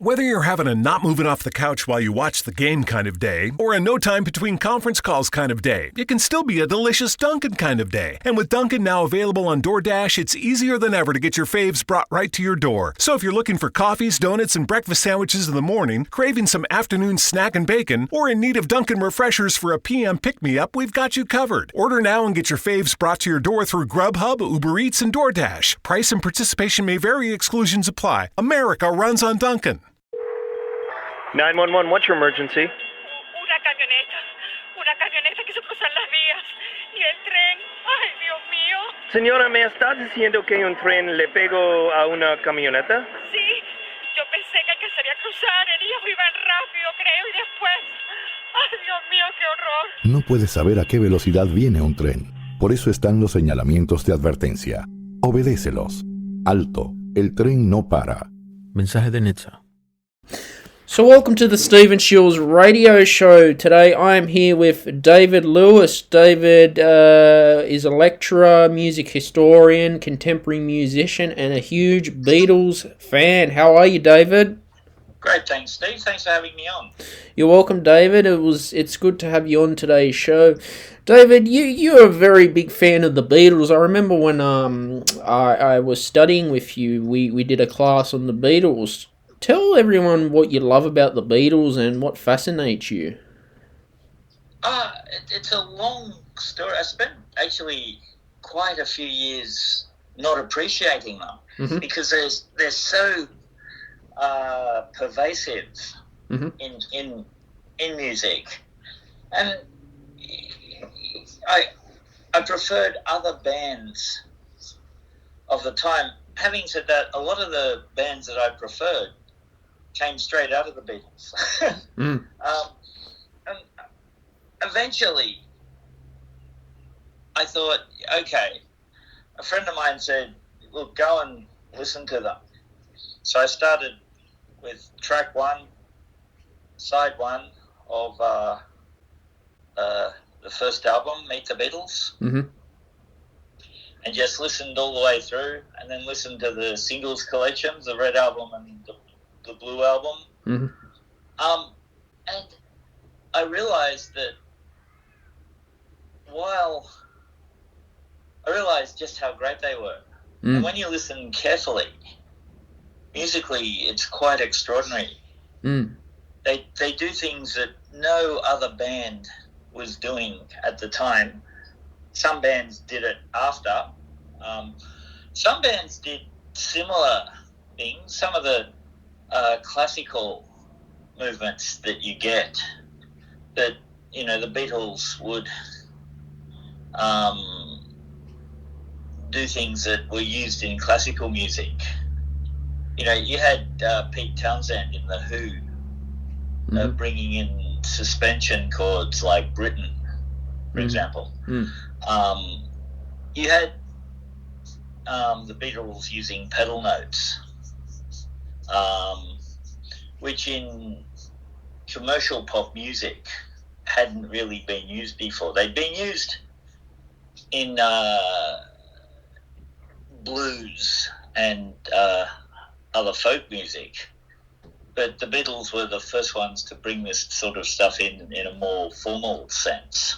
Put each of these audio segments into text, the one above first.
Whether you're having a not moving off the couch while you watch the game kind of day, or a no time between conference calls kind of day, it can still be a delicious Dunkin' kind of day. And with Dunkin' now available on DoorDash, it's easier than ever to get your faves brought right to your door. So if you're looking for coffees, donuts, and breakfast sandwiches in the morning, craving some afternoon snack and bacon, or in need of Dunkin' refreshers for a PM pick-me-up, we've got you covered. Order now and get your faves brought to your door through Grubhub, Uber Eats, and DoorDash. Price and participation may vary. Exclusions apply. America runs on Dunkin'. 911, what's your emergency? Una camioneta quiso cruzar las vías y el tren, ay Dios mío. Señora, ¿me está diciendo que un tren le pegó a una camioneta? Sí, yo pensé que alcanzaría a cruzar, ellos iban rápido creo y después, ay Dios mío, qué horror. No puedes saber a qué velocidad viene un tren, por eso están los señalamientos de advertencia. Obedécelos. Alto, el tren no para. Mensaje de Netza. So welcome to the Stephen Shiels radio show. Today I am here with David Lewis. David is a lecturer, music historian, contemporary musician, and a huge Beatles fan. How are you, David? Great, thanks, Steve. Thanks for having me on. You're welcome, David. It's good to have you on today's show. David, you're a very big fan of the Beatles. I remember when I was studying with you, we did a class on the Beatles. Tell everyone what you love about the Beatles and what fascinates you. It's a long story. I spent actually quite a few years not appreciating them because they're so pervasive in music, and I preferred other bands of the time. Having said that, a lot of the bands that I preferred came straight out of the Beatles. And eventually, I thought, okay, a friend of mine said, look, go and listen to them. So I started with track one, side one of the first album, Meet the Beatles, and just listened all the way through, and then listened to the singles collections, the Red Album and the Blue Album. And I realized that I realized just how great they were. And when you listen carefully, musically, it's quite extraordinary. They do things that no other band was doing at the time. Some bands did it after. Some bands did similar things. Some of the classical movements that you get, that the Beatles would do things that were used in classical music. You had Pete Townsend in the Who bringing in suspension chords like Britain, for example. You had the Beatles using pedal notes, which in commercial pop music hadn't really been used before. They'd been used in blues and other folk music, but the Beatles were the first ones to bring this sort of stuff in a more formal sense.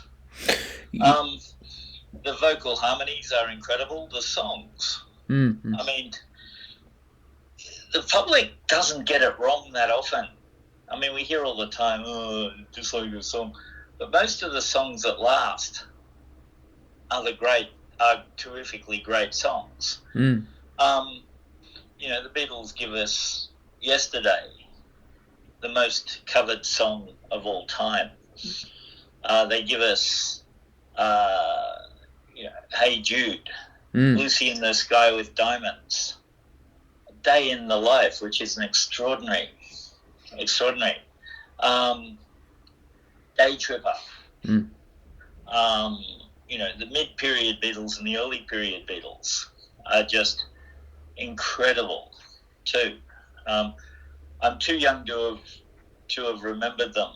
The vocal harmonies are incredible. The songs, I mean, the public doesn't get it wrong that often. I mean, we hear all the time, just like a song. But most of the songs that last are terrifically great songs. The Beatles give us Yesterday, the most covered song of all time. They give us, Hey Jude, Lucy in the Sky with Diamonds, Day in the Life, which is an extraordinary. Day Tripper. The mid-period Beatles and the early period Beatles are just incredible too. I'm too young to have remembered them.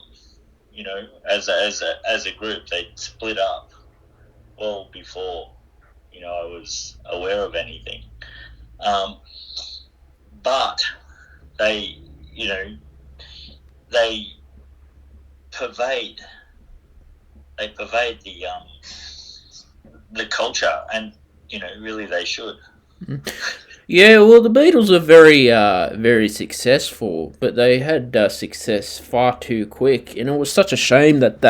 As a group, they split up well before I was aware of anything. But they they pervade the culture, and really they should. Yeah, well, the Beatles are very successful, but they had success far too quick, and it was such a shame that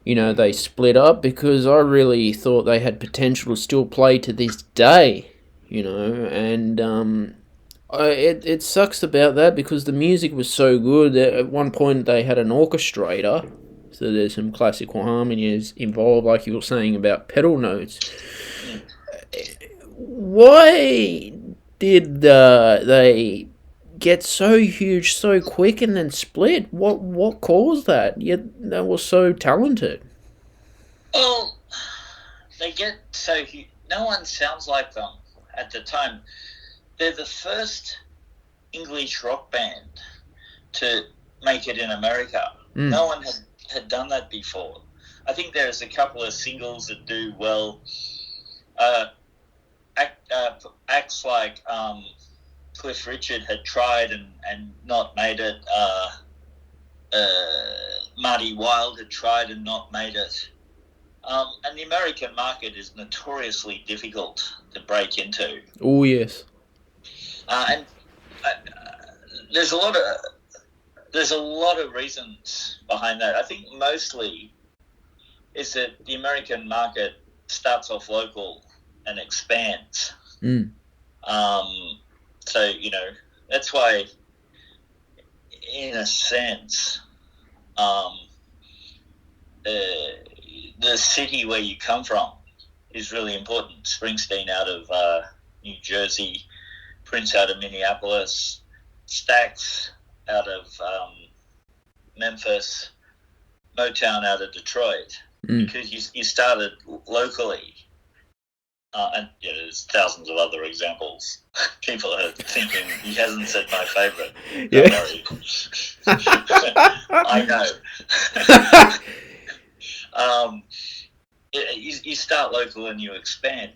they split up, because I really thought they had potential to still play to this day, and it sucks about that, because the music was so good. At one point they had an orchestrator, so there's some classical harmonies involved, like you were saying about pedal notes. Why did they get so huge so quick and then split? What caused that? Yet they were so talented. Well, they get so huge. No one sounds like them at the time. They're the first English rock band to make it in America. No one had done that before. I think there's a couple of singles that do well. Acts like Cliff Richard had tried and not made it. Marty Wilde had tried and not made it. And the American market is notoriously difficult to break into. Oh, yes. And there's a lot of reasons behind that. I think mostly is that the American market starts off local and expands. So that's why, in a sense, the city where you come from is really important. Springsteen out of New Jersey, Prince out of Minneapolis, Stax out of Memphis, Motown out of Detroit, because you started locally. And there's thousands of other examples. People are thinking he hasn't said my favourite. Don't worry. I know. You start local and you expand.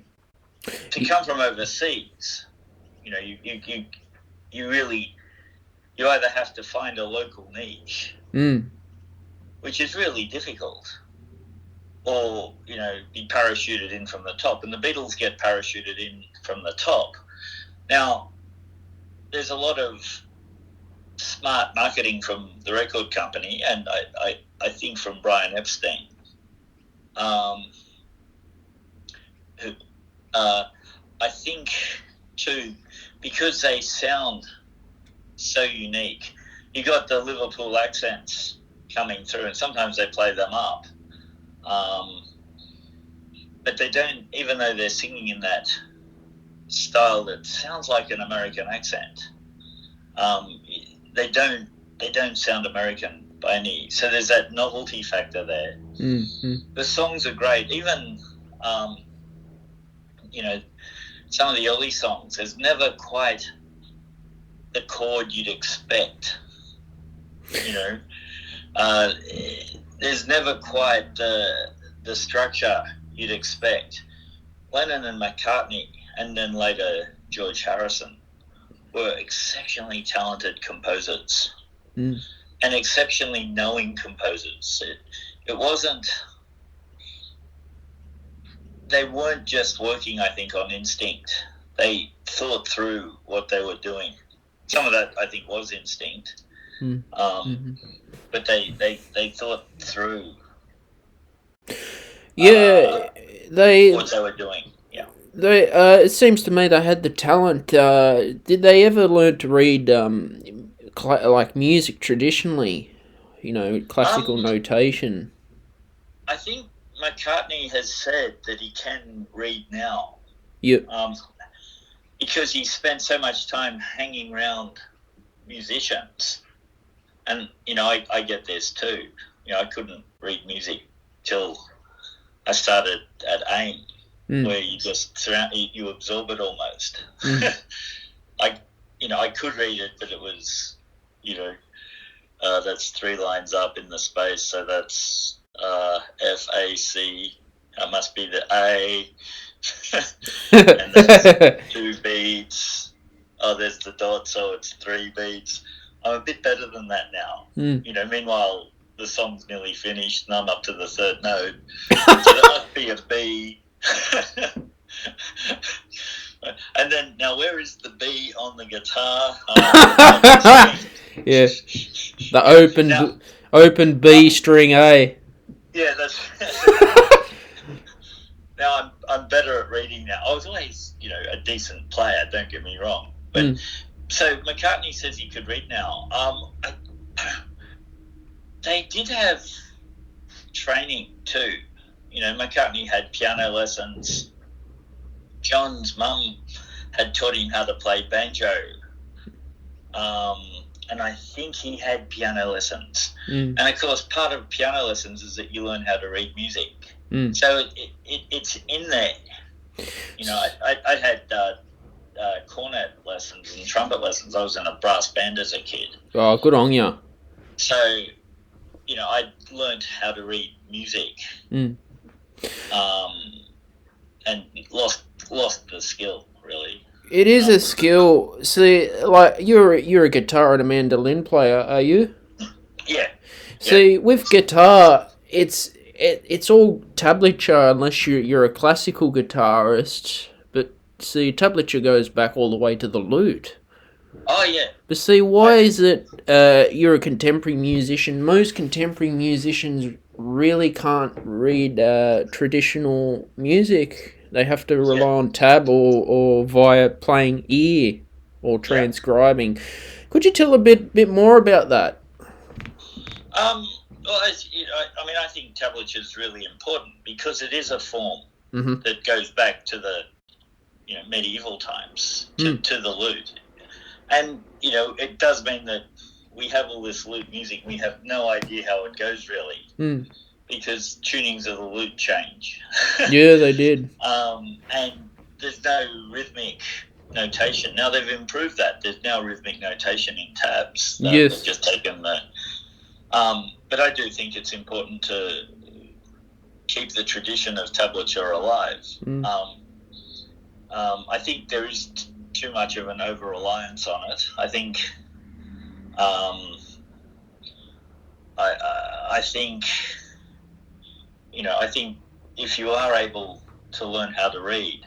To come from overseas, you either have to find a local niche, which is really difficult, or be parachuted in from the top. And the Beatles get parachuted in from the top. Now, there's a lot of smart marketing from the record company, and I think from Brian Epstein, who I think too, because they sound so unique. You got the Liverpool accents coming through, and sometimes they play them up. But they don't, even though they're singing in that style that sounds like an American accent, they don't sound American by any. So there's that novelty factor there. The songs are great. Even some of the early songs, there's never quite the chord you'd expect. There's never quite the structure you'd expect. Lennon and McCartney, and then later George Harrison, were exceptionally talented composers and exceptionally knowing composers. It wasn't. They weren't just working, I think, on instinct. They thought through what they were doing. Some of that, I think, was instinct. But they thought through what they were doing. Yeah. It seems to me they had the talent. Did they ever learn to read like music traditionally? Classical notation. I think McCartney has said that he can read now. Yep. Because he spent so much time hanging around musicians. And, I get this too. I couldn't read music till I started at AIM, where you just you absorb it almost. I could read it, but it was, that's 3 lines up in the space, so that's F-A-C. That must be the A. And that's 2 beats. there's the dot, so it's 3 beats. I'm a bit better than that now. Meanwhile, the song's nearly finished and I'm up to the 3rd note. So there must be a B. And then, now where is the B on the guitar? Yeah. The open B string A. Yeah, that's... Now I'm better at reading now. I was always, a decent player, don't get me wrong. But so McCartney says he could read now. They did have training too. McCartney had piano lessons. John's mum had taught him how to play banjo. And I think he had piano lessons. And of course, part of piano lessons is that you learn how to read music. So it's in there. I had cornet lessons and trumpet lessons. I was in a brass band as a kid. Oh, good on you. So, I learned how to read music. And lost the skill, really. It is a skill. See, like you're a guitar and a mandolin player, are you? Yeah. See, with guitar, it's all tablature unless you're a classical guitarist. But see, tablature goes back all the way to the lute. Oh yeah. But see, why is it you're a contemporary musician? Most contemporary musicians really can't read traditional music. They have to rely on tab or via playing ear or transcribing. Could you tell a bit more about that? Well, I think tablature is really important because it is a form that goes back to the medieval times to the lute, and it does mean that we have all this lute music. We have no idea how it goes really. Because tunings of the lute change. Yeah, they did. And there's no rhythmic notation. Now they've improved that. There's now rhythmic notation in tabs. Yes. They've just taken the... but I do think it's important to keep the tradition of tablature alive. I think there is too much of an over-reliance on it. I think... I think if you are able to learn how to read,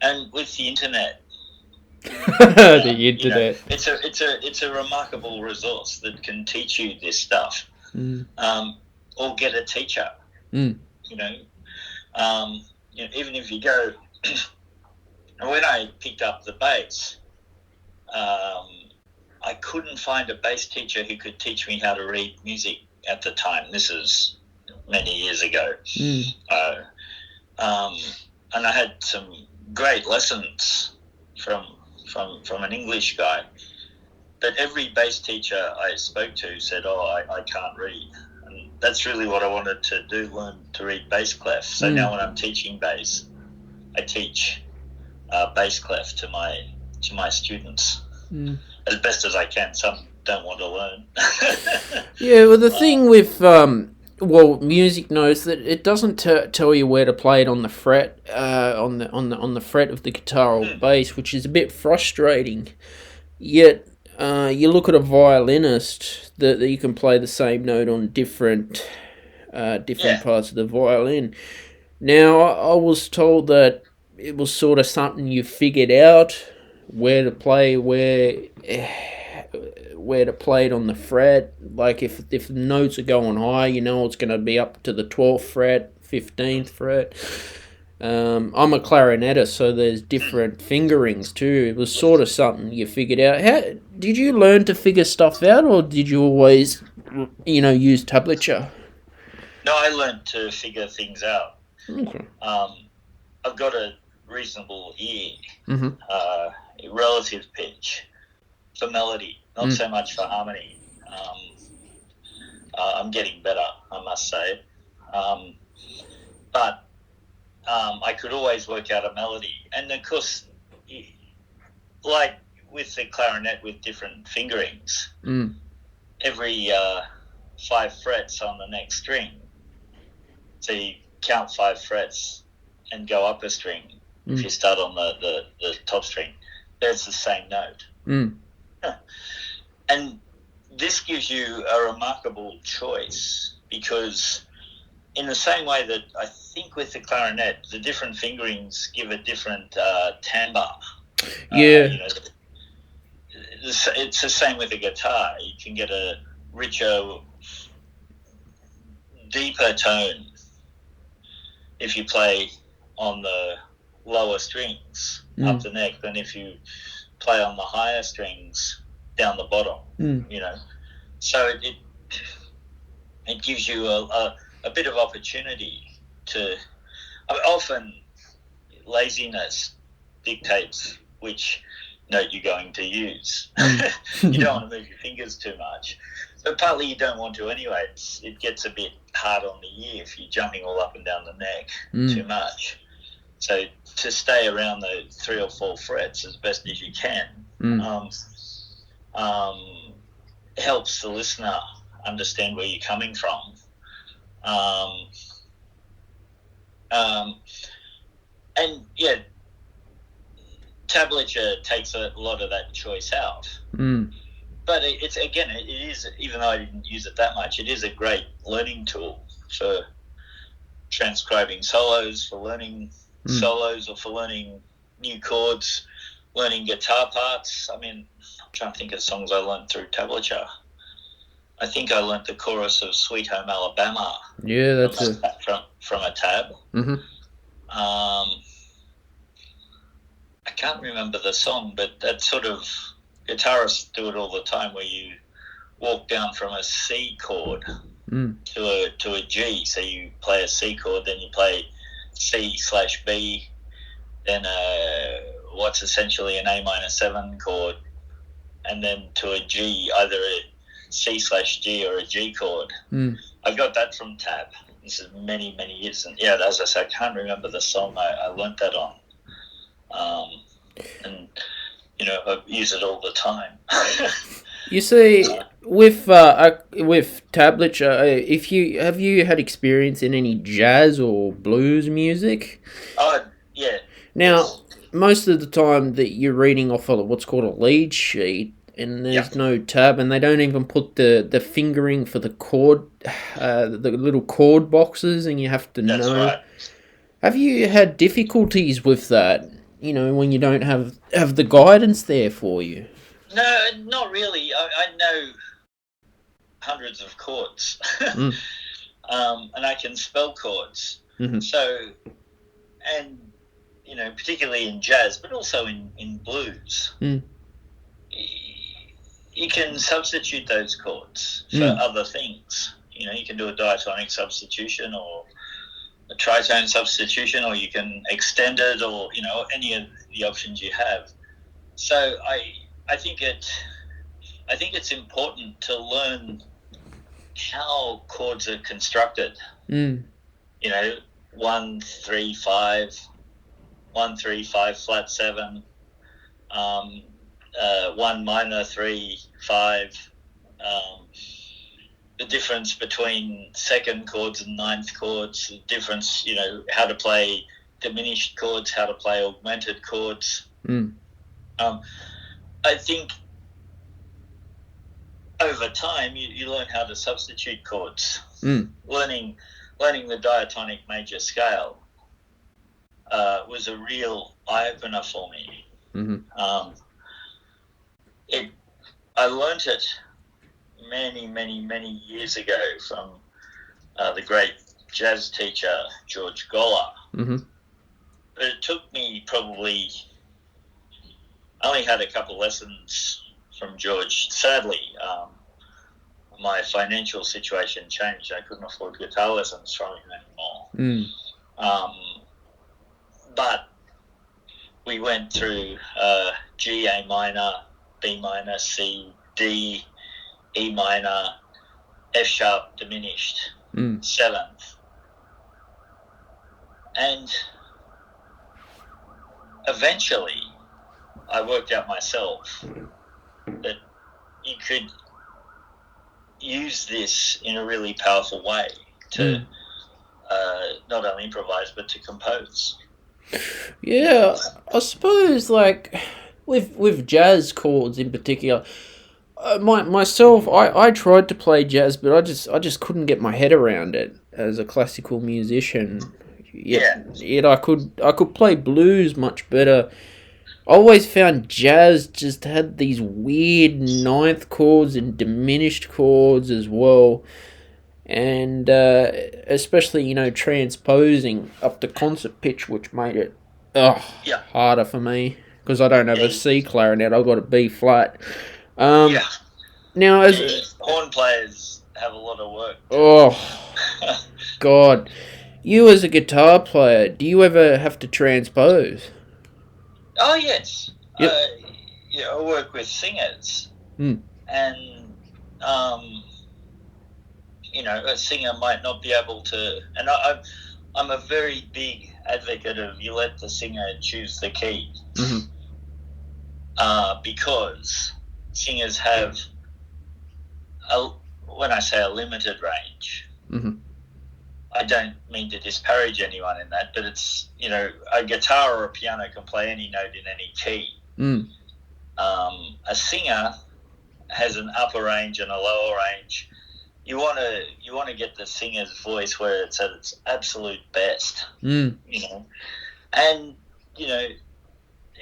and with the internet, it's a remarkable resource that can teach you this stuff, or get a teacher. Even if you go, and when I picked up the bass, I couldn't find a bass teacher who could teach me how to read music at the time. This is many years ago. And I had some great lessons from an English guy, but every bass teacher I spoke to said, I can't read. And that's really what I wanted to do, learn to read bass clef. So now when I'm teaching bass, I teach bass clef to my students as best as I can. Some don't want to learn. Yeah, well, the thing with music notes that it doesn't tell you where to play it on the fret, on the fret of the guitar or bass, which is a bit frustrating. Yet, you look at a violinist that you can play the same note on different parts of the violin. Now, I was told that it was sort of something you figured out where to play to play it on the fret. Like if the notes are going high, it's going to be up to the 12th fret, 15th fret. I'm a clarinetist, so there's different fingerings too. It was sort of something you figured out. How did you learn to figure stuff out, or did you always, use tablature? No, I learned to figure things out. Okay. I've got a reasonable ear, relative pitch for melody, not so much for harmony. I'm getting better, I must say. But I could always work out a melody. And of course, like with the clarinet with different fingerings, every 5 frets on the next string. So you count 5 frets and go up a string if you start on the top string. there's the same note. Mm. And this gives you a remarkable choice, because in the same way that I think with the clarinet, the different fingerings give a different timbre. Yeah. It's the same with the guitar. You can get a richer, deeper tone if you play on the lower strings up the neck than if you play on the higher strings down the bottom. So it gives you a bit of opportunity to. Often laziness dictates which note you're going to use. You don't want to move your fingers too much, but partly you don't want to anyway. It gets a bit hard on the ear if you're jumping all up and down the neck too much. So to stay around the 3 or 4 frets as best as you can helps the listener understand where you're coming from. And yeah, tablature takes a lot of that choice out. But it is, even though I didn't use it that much, it is a great learning tool for transcribing solos, for learning solos, or for learning new chords, learning guitar parts. I mean, I'm trying to think of songs I learned through tablature. I think I learnt the chorus of Sweet Home Alabama. Yeah, that's from a tab. Mm-hmm. I can't remember the song, but that sort of, guitarists do it all the time, where you walk down from a C chord to a G. So you play a C chord, then you play C/B, then what's essentially an A minor 7 chord, and then to a G, either a C/G or a G chord. I got that from tab. This is many, many years. And yeah, as I say, I can't remember the song I learnt that on. And, I use it all the time. You see, with tablature, have you had experience in any jazz or blues music? Oh, yeah. Now, most of the time that you're reading off of what's called a lead sheet, and there's no tab, and they don't even put the fingering for the chord, the little chord boxes, and you have to know. That's right. Have you had difficulties with that? When you don't have the guidance there for you? No, not really. I know hundreds of chords, and I can spell chords. So, and particularly in jazz, but also in blues, you can substitute those chords for other things. You can do a diatonic substitution or a tritone substitution, or you can extend it, or any of the options you have. So I think it's important to learn how chords are constructed. 1 3 5, 1 3 5 flat 7, 1 minor 3 5. The difference between second chords and ninth chords, the difference, how to play diminished chords, how to play augmented chords. I think over time you learn how to substitute chords. Learning the diatonic major scale was a real eye-opener for me. I learnt it many, many, many years ago from the great jazz teacher George Goller. But it took me probably, I only had a couple lessons from George. Sadly, my financial situation changed. I couldn't afford guitar lessons from him anymore. But we went through G, A minor, B minor, C, D, E minor, F sharp diminished, 7th. And eventually I worked out myself that you could use this in a really powerful way to not only improvise but to compose. Yeah, I suppose with jazz chords in particular. Myself, I tried to play jazz, but I just couldn't get my head around it as a classical musician. Yet I could play blues much better. I always found jazz just had these weird ninth chords and diminished chords as well, and especially transposing up to concert pitch, which made it harder for me because I don't have a C clarinet. I've got a B flat. Now, as horn players have a lot of work. God, you as a guitar player, do you ever have to transpose? Oh yes. Yep. I work with singers, and a singer might not be able to. And I'm a very big advocate of you let the singer choose the key, because singers have when I say a limited range, I don't mean to disparage anyone in that, but it's, a guitar or a piano can play any note in any key. A singer has an upper range and a lower range. You want to get the singer's voice where it's at its absolute best, And,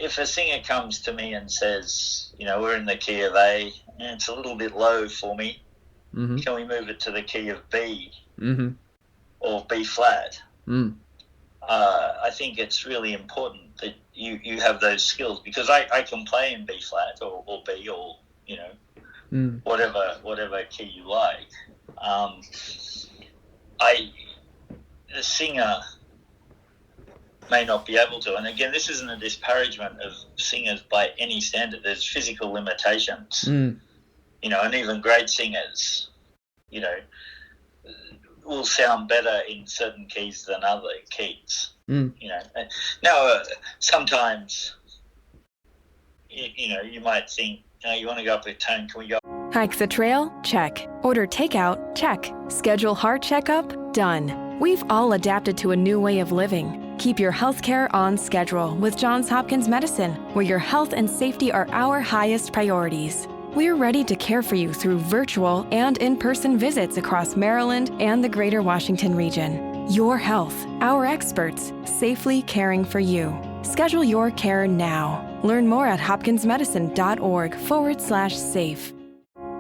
if a singer comes to me and says, we're in the key of A, and it's a little bit low for me, can we move it to the key of B or B flat? I think it's really important that you have those skills, because I can play in B flat or B or, whatever key you like. The singer may not be able to. And again, this isn't a disparagement of singers by any standard. There's physical limitations, and even great singers, will sound better in certain keys than other keys. Now, sometimes, you might think, you want to go up a tone, can we go? Hike the trail? Check. Order takeout? Check. Schedule heart checkup? Done. We've all adapted to a new way of living. Keep your healthcare on schedule with Johns Hopkins Medicine, where your health and safety are our highest priorities. We're ready to care for you through virtual and in-person visits across Maryland and the greater Washington region. Your health, our experts, safely caring for you. Schedule your care now. Learn more at hopkinsmedicine.org/safe.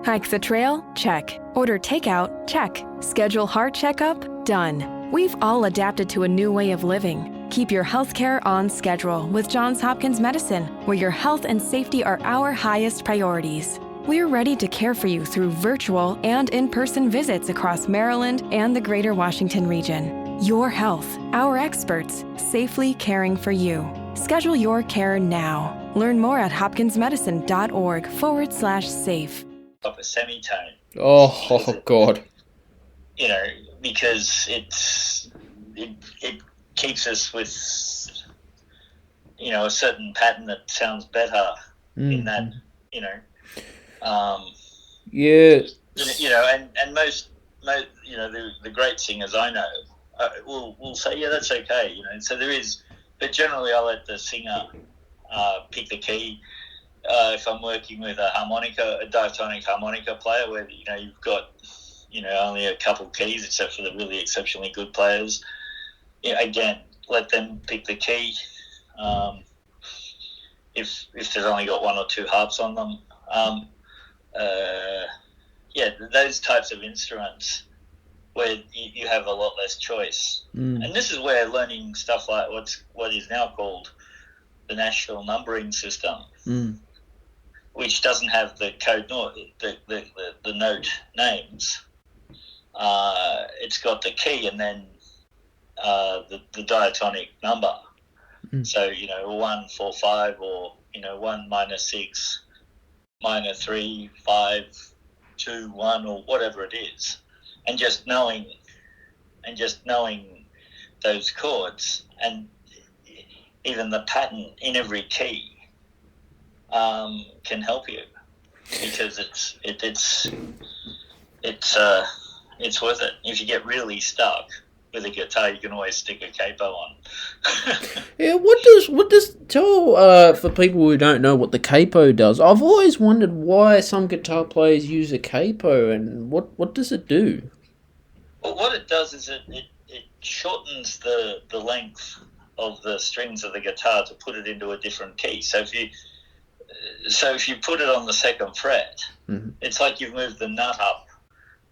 Hike the trail? Check. Order takeout? Check. Schedule heart checkup? Done. We've all adapted to a new way of living. Keep your healthcare on schedule with Johns Hopkins Medicine, where your health and safety are our highest priorities. We're ready to care for you through virtual and in-person visits across Maryland and the greater Washington region. Your health, our experts, safely caring for you. Schedule your care now. Learn more at hopkinsmedicine.org/safe. Up a semitone. Oh God. Because it keeps us with, a certain pattern that sounds better in that, and most the great singers I know will say, yeah, that's okay, so there is, but generally I let the singer pick the key. If I'm working with a diatonic harmonica player where, you've got, only a couple keys except for the really exceptionally good players, again, let them pick the key. If they've only got one or two harps on them, those types of instruments where you have a lot less choice. And this is where learning stuff like what is now called the National Numbering System, which doesn't have the code note, the note names. It's got the key and then the diatonic number. So 1 4 5 or 1 minor 6 minor 3 5 2 1 or whatever it is, and just knowing those chords and even the pattern in every key can help you, because it's worth it. If you get really stuck, with a guitar, you can always stick a capo on. Yeah, what does tell for people who don't know what the capo does? I've always wondered why some guitar players use a capo, and what does it do? Well, what it does is it shortens the length of the strings of the guitar to put it into a different key. So if you put it on the second fret, it's like you've moved the nut up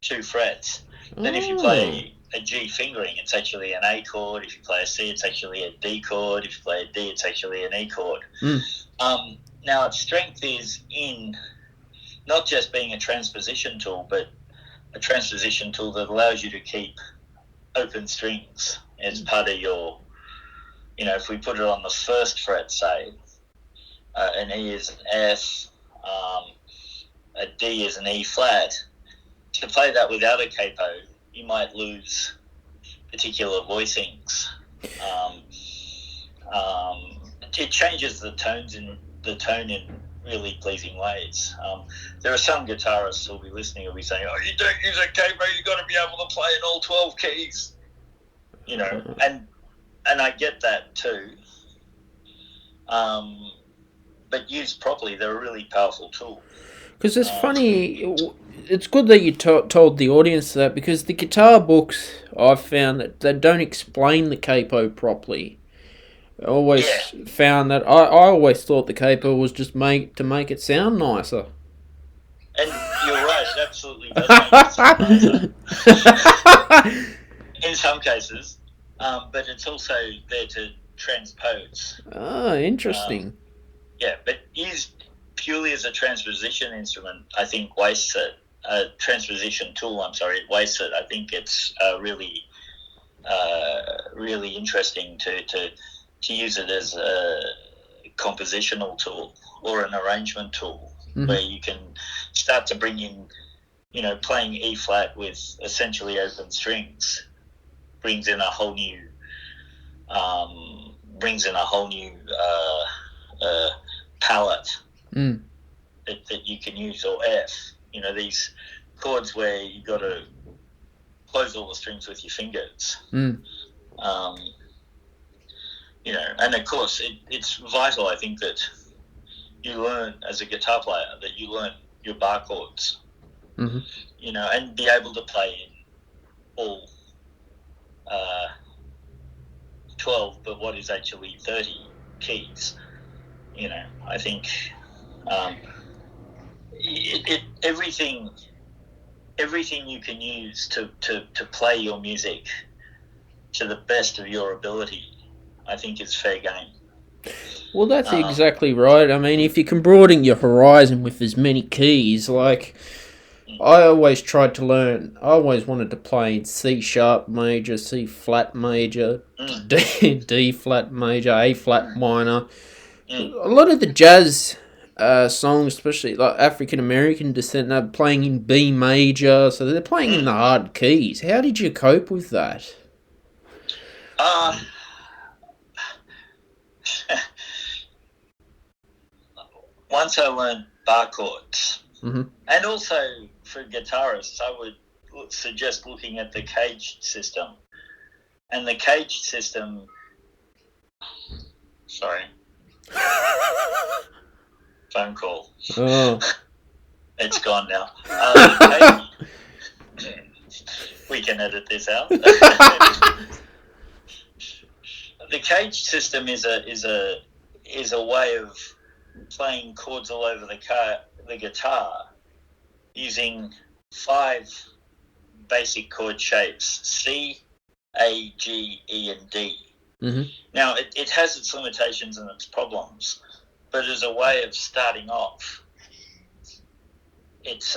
2 frets. Then if you play a G fingering, it's actually an A chord. If you play a C, it's actually a D chord. If you play a D, it's actually an E chord. Now, its strength is in not just being a transposition tool, but a transposition tool that allows you to keep open strings as part of your, if we put it on the first fret, say, an E is an F, a D is an E flat. To play that without a capo, you might lose particular voicings. It changes the tone in really pleasing ways. There are some guitarists who'll be listening who'll be saying, "Oh, you don't use a capo, you've got to be able to play in all 12 keys." And I get that too. But used properly, they're a really powerful tool. Because it's funny, it's good that you told the audience that, because the guitar books, I've found that they don't explain the capo properly. I always found that, I always thought the capo was just to make it sound nicer. And you're right, it absolutely does make it sound nicer. In some cases, but it's also there to transpose. Ah, interesting. But used purely as a transposition instrument, I think wastes it. A transposition tool, it wastes it. I think it's really, really interesting to use it as a compositional tool or an arrangement tool, where you can start to bring in, playing E flat with essentially open strings brings in a whole new palette that you can use, or F. These chords where you've got to close all the strings with your fingers. And of course, it's vital, I think, that you learn as a guitar player, that you learn your bar chords, and be able to play in all 12, but what is actually 30 keys. I think everything you can use to play your music to the best of your ability, I think, is fair game. Well, that's exactly right. I mean, if you can broaden your horizon with as many keys, like, I always tried to learn, I always wanted to play in C sharp major, C flat major, D flat major, A flat minor. A lot of the jazz songs, especially like African American descent, are playing in B major, so they're playing in the hard keys. How did you cope with that? Once I learned bar chords, and also for guitarists, I would suggest looking at the caged system. And the caged system, sorry, phone call. Oh. It's gone now. We can edit this out. The caged system is a way of playing chords all over the guitar using 5 basic chord shapes: C, A, G, E, and D. Now, it has its limitations and its problems, but as a way of starting off, it's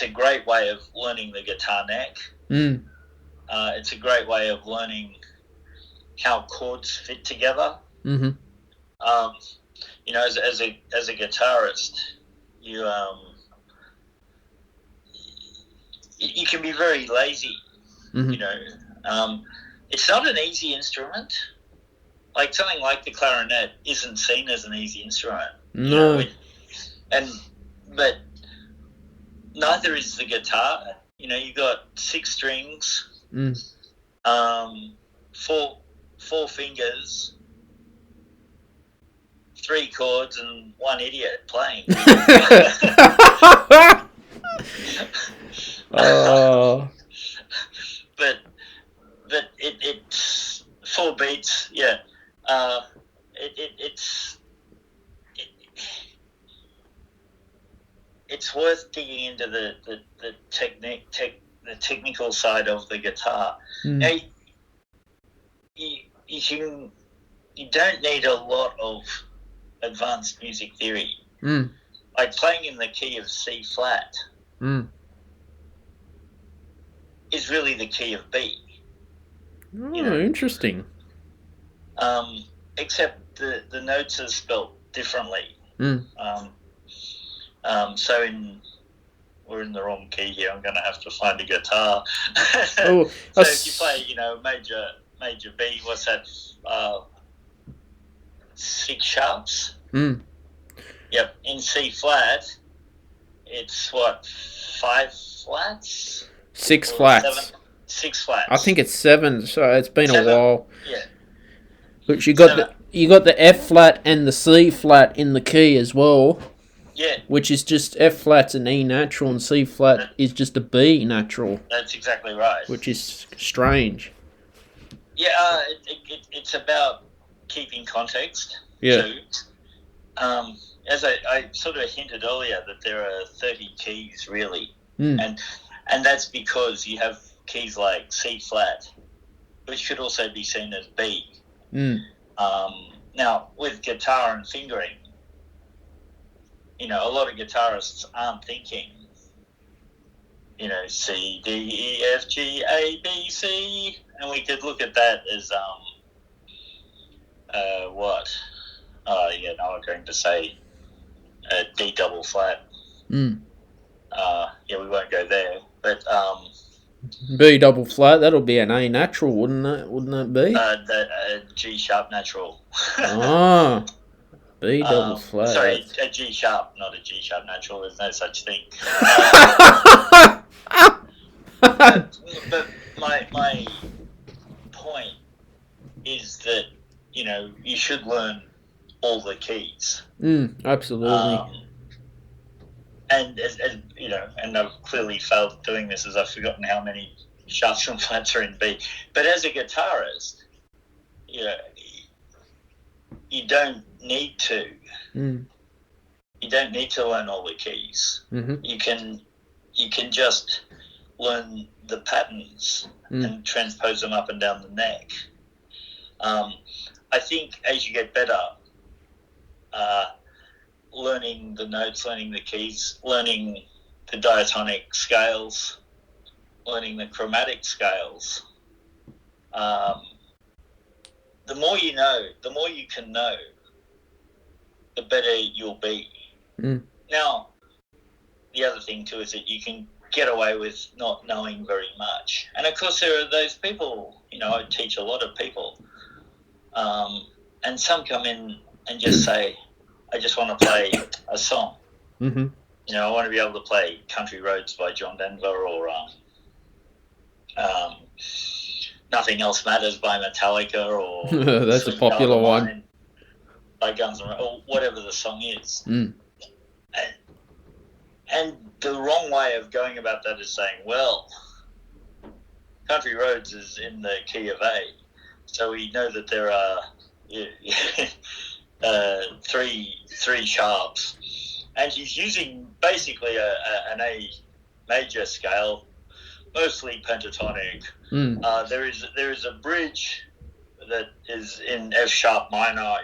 a great way of learning the guitar neck. It's a great way of learning how chords fit together. As a guitarist, you can be very lazy. It's not an easy instrument. Like something like the clarinet isn't seen as an easy instrument. No. But neither is the guitar. you got 6 strings, four fingers, 3 chords, and 1 idiot playing. Oh. But it's 4 beats. Yeah. It's worth digging into the technical side of the guitar. Now, you don't need a lot of advanced music theory. Like playing in the key of C flat is really the key of B. Oh, interesting. Except the notes are spelt differently. So we're in the wrong key here. I'm going to have to find a guitar. Oh, so if you play, major B, what's that? 6 sharps. Yep. In C flat, it's what, 5 flats? 6 flats. 6 flats. I think it's 7. So it's been 7. a while. Yeah. But you got the F flat and the C flat in the key as well. Yeah. Which is just F flat's an E natural and C flat is just a B natural. That's exactly right. Which is strange. Yeah, it's about keeping context. Yeah. Too. As I sort of hinted earlier, that there are 30 keys really, and that's because you have keys like C flat, which could also be seen as B. Now with guitar and fingering, a lot of guitarists aren't thinking, C, D, E, F, G, A, B, C, and we could look at that as what? I'm going to say D double flat. We won't go there, but B double flat, that'll be an A natural, wouldn't that be? G sharp natural. Ah. B double flat. Sorry, a G sharp, not a G sharp natural. There's no such thing. But my point is that you should learn all the keys. Absolutely. And as and I've clearly failed doing this, as I've forgotten how many sharps and flats are in B. But as a guitarist, you don't need to. You don't need to learn all the keys. You can just learn the patterns and transpose them up and down the neck. I think as you get better, learning the notes, learning the keys, learning the diatonic scales, learning the chromatic scales, the more you know, the more you can know, the better you'll be. Now, the other thing too is that you can get away with not knowing very much. And of course there are those people, I teach a lot of people, and some come in and just say, I just want to play a song. I want to be able to play Country Roads by John Denver, or Nothing Else Matters by Metallica, or that's a popular one by Guns N' Roses, or whatever the song is. And the wrong way of going about that is saying, well, Country Roads is in the key of A, so we know that there are three sharps, and he's using basically an A major scale, mostly pentatonic. There is a bridge that is in F sharp minor.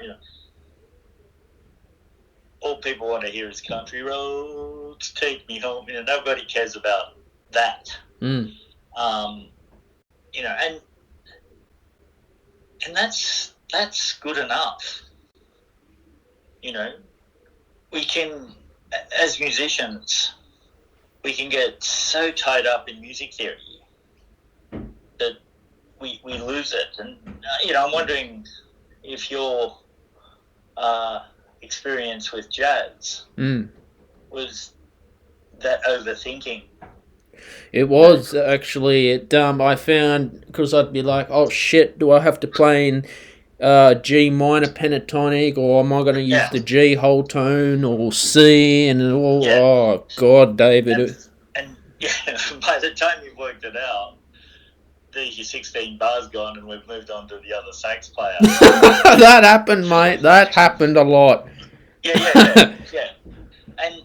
All people want to hear is Country Roads, Take Me Home. Nobody cares about that. And that's good enough. We can, as musicians, we can get so tied up in music theory that we lose it. And I'm wondering if your experience with jazz was that overthinking. It was actually. I found, because I'd be like, oh shit, do I have to play in G minor pentatonic, or am I going to use the G whole tone, or C, and all? Yeah. Oh God, David. And by the time you've worked it out, there's your 16 bars gone, and we've moved on to the other sax player. That happened, mate. That happened a lot. Yeah. And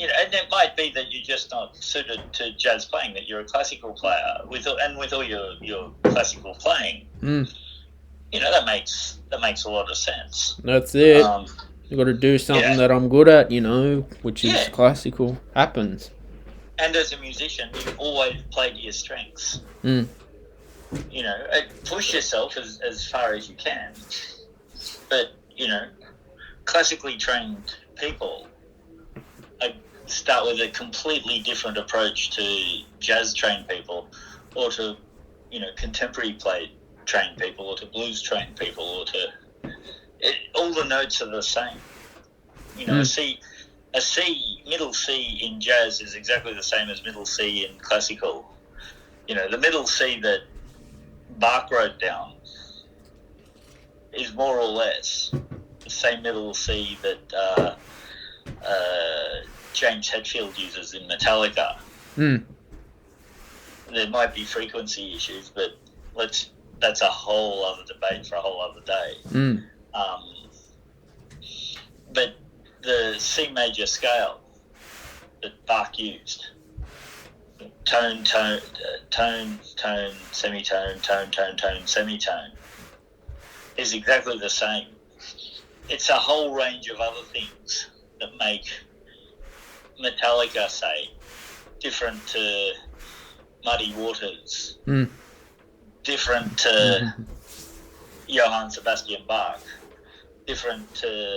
and it might be that you're just not suited to jazz playing, that you're a classical player with all your classical playing. That makes a lot of sense. That's it. You got to do something that I'm good at, which is classical. Happens. And as a musician, you always play to your strengths. Push yourself as far as you can. But classically trained people start with a completely different approach to jazz trained people, or to contemporary trained people, or to blues trained people, or to all the notes are the same. A C, middle C in jazz is exactly the same as middle C in classical. The middle C that Bach wrote down is more or less the same middle C that James Hetfield uses in Metallica. There might be frequency issues, but that's a whole other debate for a whole other day. But the C major scale that Bach used, tone, semitone, tone, semitone, is exactly the same. It's a whole range of other things that make Metallica, say, different to Muddy Waters, different to Johann Sebastian Bach, different to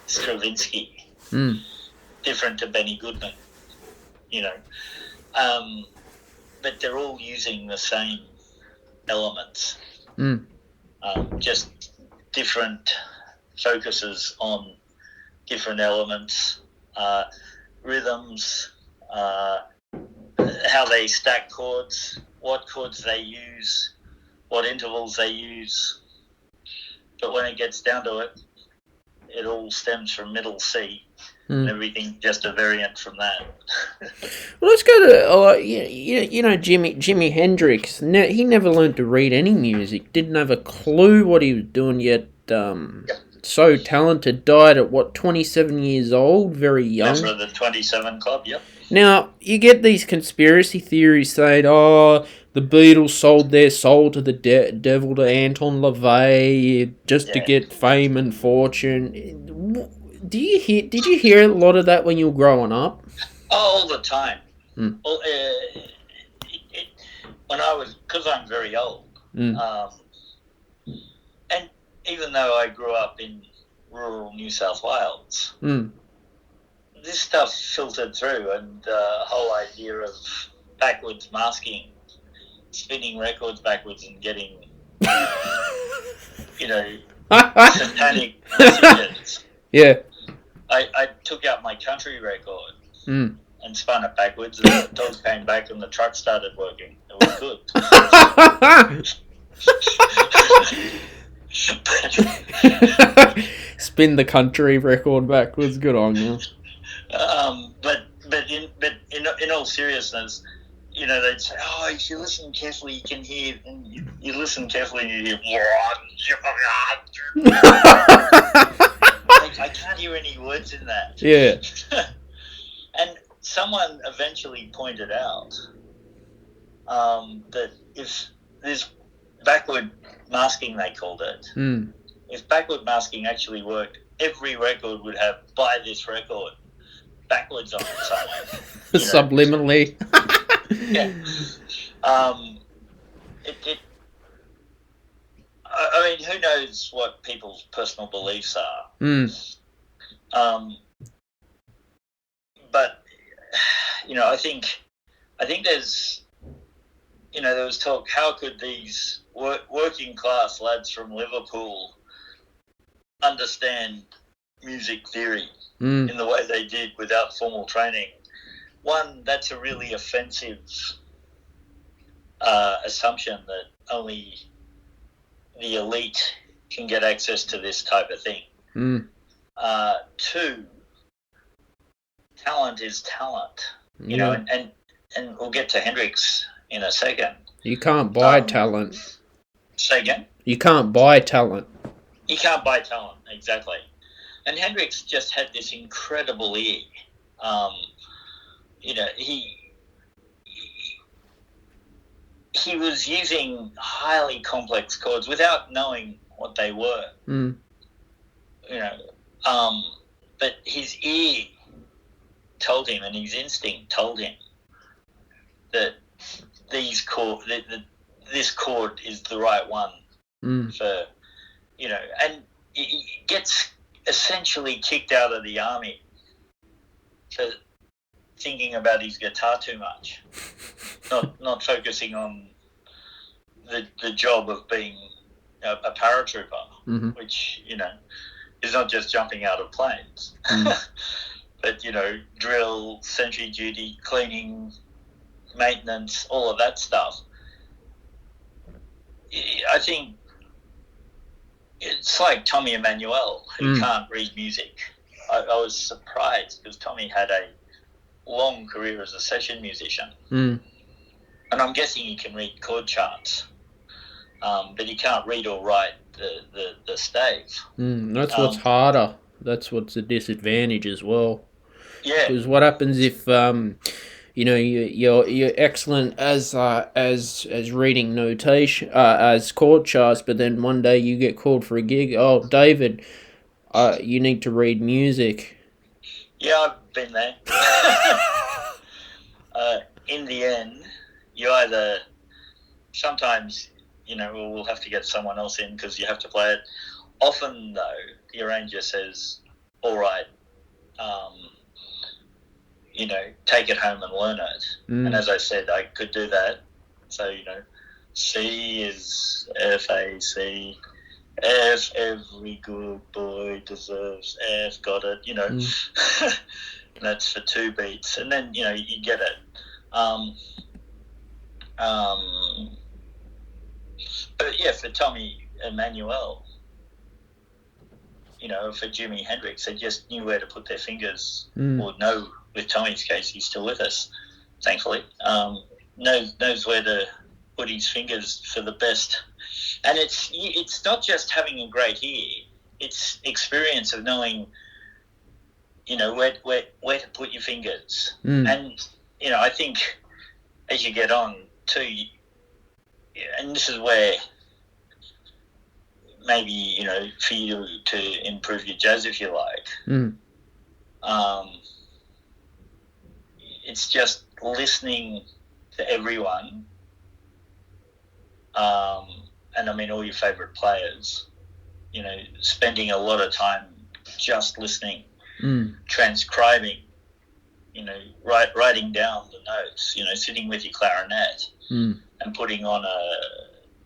Stravinsky, different to Benny Goodman, but they're all using the same elements, just different focuses on different elements, rhythms, how they stack chords, what chords they use, what intervals they use. But when it gets down to it, it all stems from middle C, and everything just a variant from that. Well, let's go to Jimi Hendrix. He never learned to read any music. Didn't have a clue what he was doing yet. So talented. Died at 27 years old, very young. Member of the 27 Club. Yep. Now you get these conspiracy theories saying, the Beatles sold their soul to the devil, to Anton LaVey, just to get fame and fortune. Did you hear a lot of that when you were growing up? All the time. When I was, because I'm very old, and even though I grew up in rural New South Wales, this stuff filtered through, and the whole idea of backwards masking, spinning records backwards and getting, satanic messages. Yeah. I took out my country record and spun it backwards, and the dog came back and the truck started working. It was good. Spin the country record backwards. Good on you. But in all seriousness, they'd say, if you listen carefully, you can hear, and you listen carefully and you hear, I can't hear any words in that. Yeah. And someone eventually pointed out that if there's backward masking, they called it, if backward masking actually worked, every record would have "buy this record" backwards on it somewhere. Subliminally. Yeah. I mean, who knows what people's personal beliefs are? But I think there's, there was talk. How could these working class lads from Liverpool understand music theory in the way they did without formal training one, that's a really offensive assumption that only the elite can get access to this type of thing. Two, talent is talent, you know, and we'll get to Hendrix in a second. You can't buy talent. Say again? You can't buy talent. You can't buy talent, exactly. And Hendrix just had this incredible ear. You know, he was using highly complex chords without knowing what they were. You know, but his ear told him, and his instinct told him that this chord is the right one for, you know, and he gets essentially kicked out of the army for thinking about his guitar too much, not focusing on the job of being a paratrooper, which, you know, is not just jumping out of planes, but, you know, drill, sentry duty, cleaning, maintenance, all of that stuff. I think it's like Tommy Emmanuel, who can't read music. I was surprised because Tommy had a long career as a session musician. And I'm guessing he can read chord charts, but he can't read or write the stave. That's what's harder. That's what's a disadvantage as well. Yeah. Because what happens if you know, you're excellent as reading notation, as chord charts, but then one day you get called for a gig. Oh, David, you need to read music. Yeah, I've been there. In the end, you either sometimes, you know, we'll have to get someone else in because you have to play it. Often, though, the arranger says, "All right, you know, take it home and learn it." And as I said, I could do that. So, you know, C is F-A-C. F, every good boy deserves F, got it, you know. And that's for 2 beats. And then, you know, you get it. But, yeah, for Tommy Emmanuel, you know, for Jimi Hendrix, they just knew where to put their fingers, or know. With Tommy's case, he's still with us, thankfully. Knows where to put his fingers for the best, and it's not just having a great ear; it's experience of knowing, you know, where to put your fingers. And you know, I think as you get on too, and this is where maybe, you know, for you to improve your jazz, if you like. It's just listening to everyone, and I mean all your favourite players, you know, spending a lot of time just listening, transcribing, you know, writing down the notes, you know, sitting with your clarinet and putting on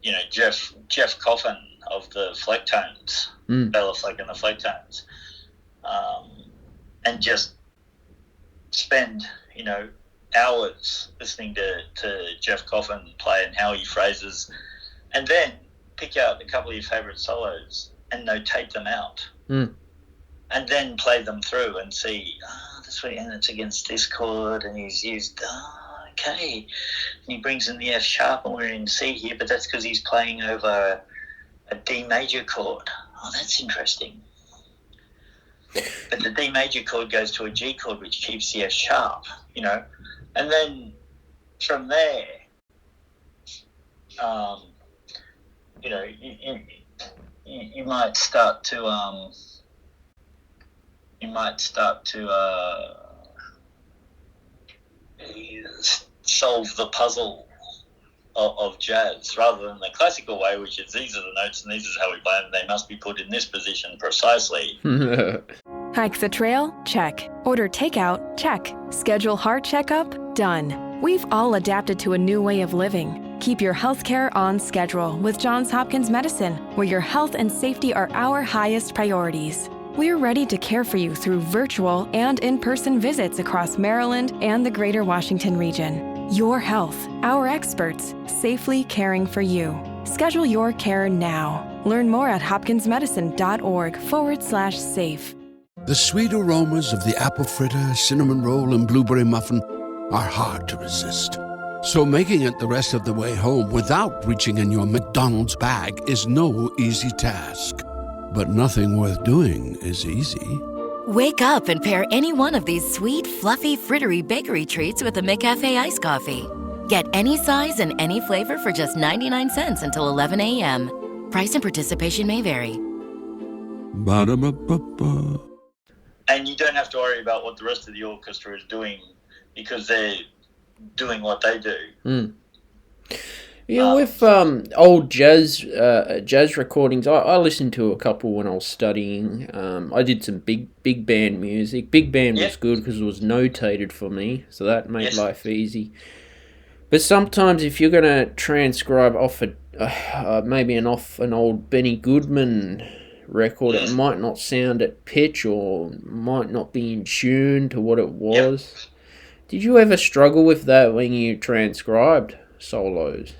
you know, Jeff Coffin of the Flecktones, Bella Fleck and the Flecktones, and just spend, you know, hours listening to Jeff Coffin play and how he phrases, and then pick out a couple of your favourite solos and notate them out, and then play them through and see, that's where, and it's against this chord, and he's used, okay, and he brings in the F sharp, and we're in C here, but that's because he's playing over a D major chord. Oh, that's interesting. But the D major chord goes to a G chord, which keeps the F sharp, you know. And then from there, you know, you might start to solve the puzzle of jazz, rather than the classical way, which is these are the notes and these is how we play them. They must be put in this position precisely. Hike the trail? Check. Order takeout? Check. Schedule heart checkup? Done. We've all adapted to a new way of living. Keep your healthcare on schedule with Johns Hopkins Medicine, where your health and safety are our highest priorities. We're ready to care for you through virtual and in-person visits across Maryland and the greater Washington region. Your health, our experts, safely caring for you. Schedule your care now. Learn more at hopkinsmedicine.org/safe. The sweet aromas of the apple fritter, cinnamon roll, and blueberry muffin are hard to resist. So making it the rest of the way home without reaching in your McDonald's bag is no easy task. But nothing worth doing is easy. Wake up and pair any one of these sweet, fluffy, frittery bakery treats with a McCafe iced coffee. Get any size and any flavor for just 99 cents until 11 a.m. Price and participation may vary. Ba-da-ba-ba-ba. And you don't have to worry about what the rest of the orchestra is doing because they're doing what they do. Yeah, with old jazz recordings, I listened to a couple when I was studying. I did some big band music. Big band was good because it was notated for me, so that made life easy. But sometimes if you're going to transcribe off maybe off an old Benny Goodman record, it might not sound at pitch or might not be in tune to what it was. Did you ever struggle with that when you transcribed solos?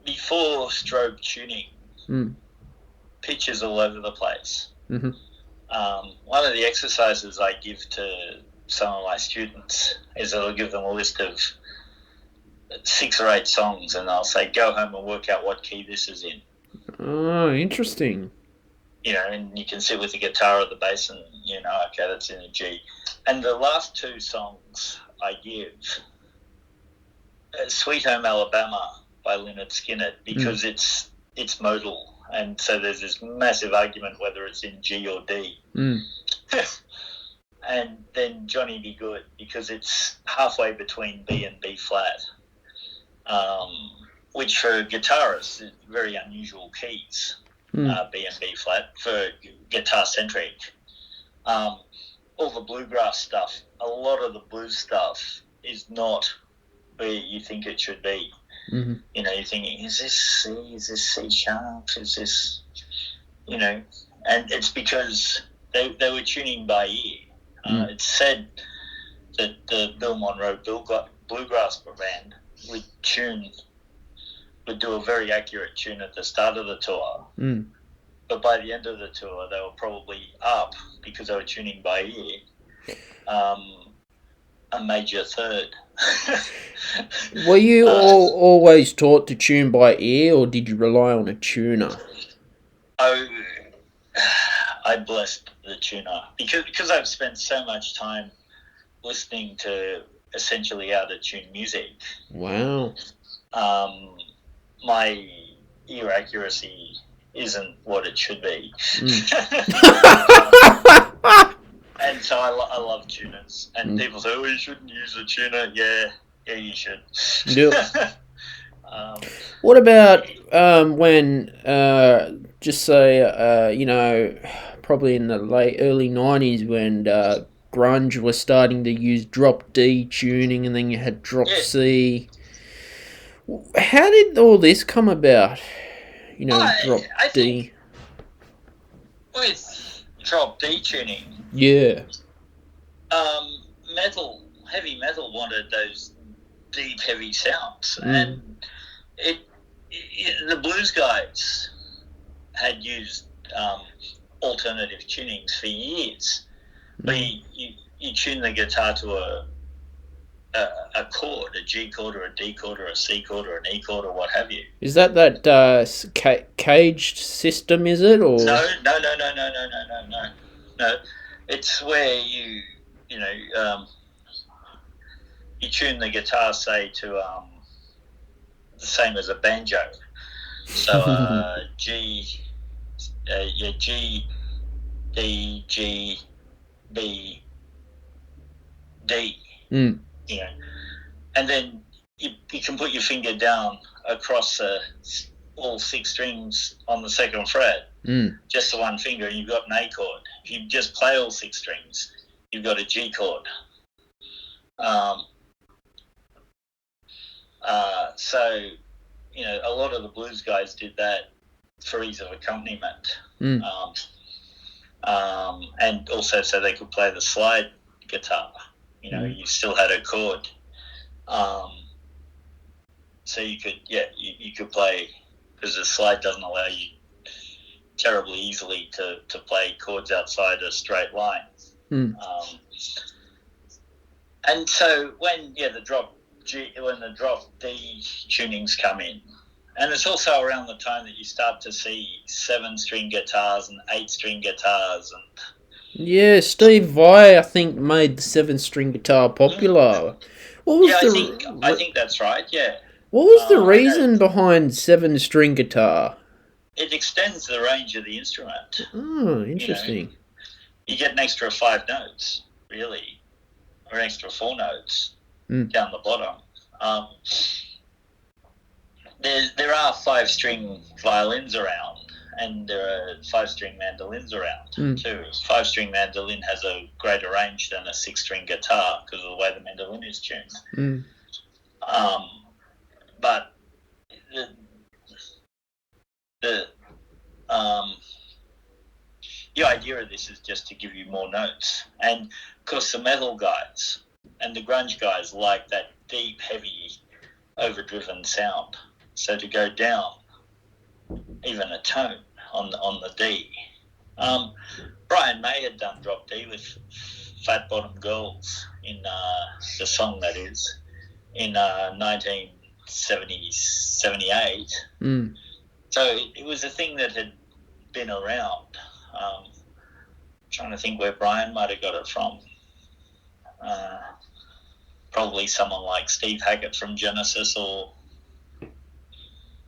Before strobe tuning, pitch is all over the place. Mm-hmm. One of the exercises I give to some of my students is I'll give them a list of 6 or 8 songs and I'll say, go home and work out what key this is in. Oh, interesting. You know, and you can sit with the guitar or the bass and, okay, that's in a G. And the last 2 songs I give, Sweet Home Alabama by Lynyrd Skynyrd, because it's modal. And so there's this massive argument whether it's in G or D. And then Johnny Be Good, because it's halfway between B and B flat, which for guitarists is very unusual keys, B and B flat, for guitar-centric. All the bluegrass stuff, a lot of the blues stuff is not where you think it should be. Mm-hmm. You're thinking, is this C, is this C sharp, is this, and it's because they were tuning by ear. It's said that the Bill Monroe Bluegrass Band would do a very accurate tune at the start of the tour, but by the end of the tour they were probably up, because they were tuning by ear, a major third. Were you always taught to tune by ear, or did you rely on a tuner? I blessed the tuner because I've spent so much time listening to essentially out-of-tune music. Wow. My ear accuracy isn't what it should be. And so I love tuners. And people say, oh, you shouldn't use a tuner. Yeah, you should. Yep. What about when, just say, probably in the early 90s when grunge was starting to use drop D tuning, and then you had drop C. How did all this come about? Drop D. With drop D tuning. Yeah. Heavy metal wanted those deep, heavy sounds, and the blues guys had used alternative tunings for years. But you tune the guitar to a chord, a G chord or a D chord or a C chord or an E chord or what have you. Is that caged system, is it? Or No. It's where you tune the guitar, say, to the same as a banjo. So G, G, D, G, B, D. And then you can put your finger down across all 6 strings on the 2nd fret, just the one finger, and you've got an A chord. If you just play all 6 strings, you've got a G chord. So a lot of the blues guys did that for ease of accompaniment. And also so they could play the slide guitar. You still had a chord. So you could play, because the slide doesn't allow you terribly easily to play chords outside a straight line. And so when the drop D tunings come in, and it's also around the time that you start to see 7-string guitars and 8-string guitars and Steve Vai, I think, made the 7-string guitar popular. What was I think that's right. Yeah. What was the reason behind 7-string guitar? It extends the range of the instrument. Oh, interesting. You get an extra 5 notes, really, or an extra 4 notes down the bottom. There are 5-string violins around, and there are 5-string mandolins around too. 5-string mandolin has a greater range than a 6-string guitar because of the way the mandolin is tuned. But the idea of this is just to give you more notes, and of course the metal guys and the grunge guys like that deep, heavy, overdriven sound. So to go down even a tone on the D. Brian May had done drop D with Fat Bottom Girls in the song that is in 1978. So it was a thing that had been around. Trying to think where Brian might have got it from. Probably someone like Steve Hackett from Genesis or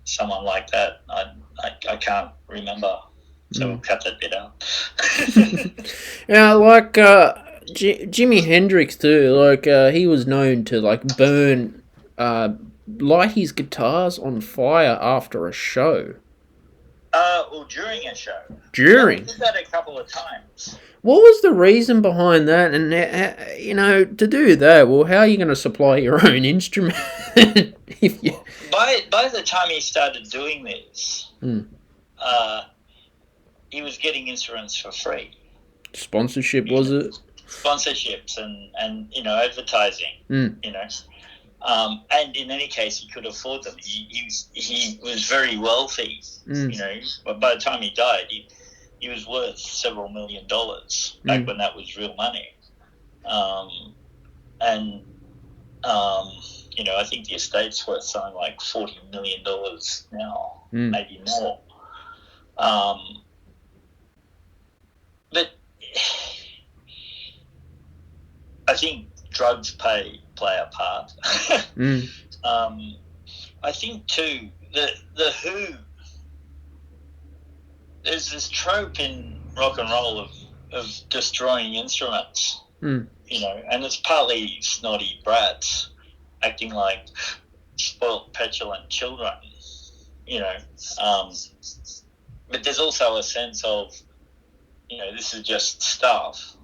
someone like that. I can't remember, so we'll cut that bit out. Like Jimi Hendrix too. Like he was known to burn, light his guitars on fire after a show. Or during a show. During? We did that a couple of times. What was the reason behind that? And, to do that, well, how are you going to supply your own instrument? By the time he started doing this, he was getting instruments for free. Sponsorship, was it? Sponsorships and advertising, and in any case, he could afford them. He was very wealthy, but by the time he died, he was worth several $1 million back when that was real money. I think the estate's worth something like $40 million now, maybe more. But I think drugs play a part. I think too the Who. There's this trope in rock and roll of destroying instruments, and it's partly snotty brats acting like spoilt, petulant children, but there's also a sense of, this is just stuff.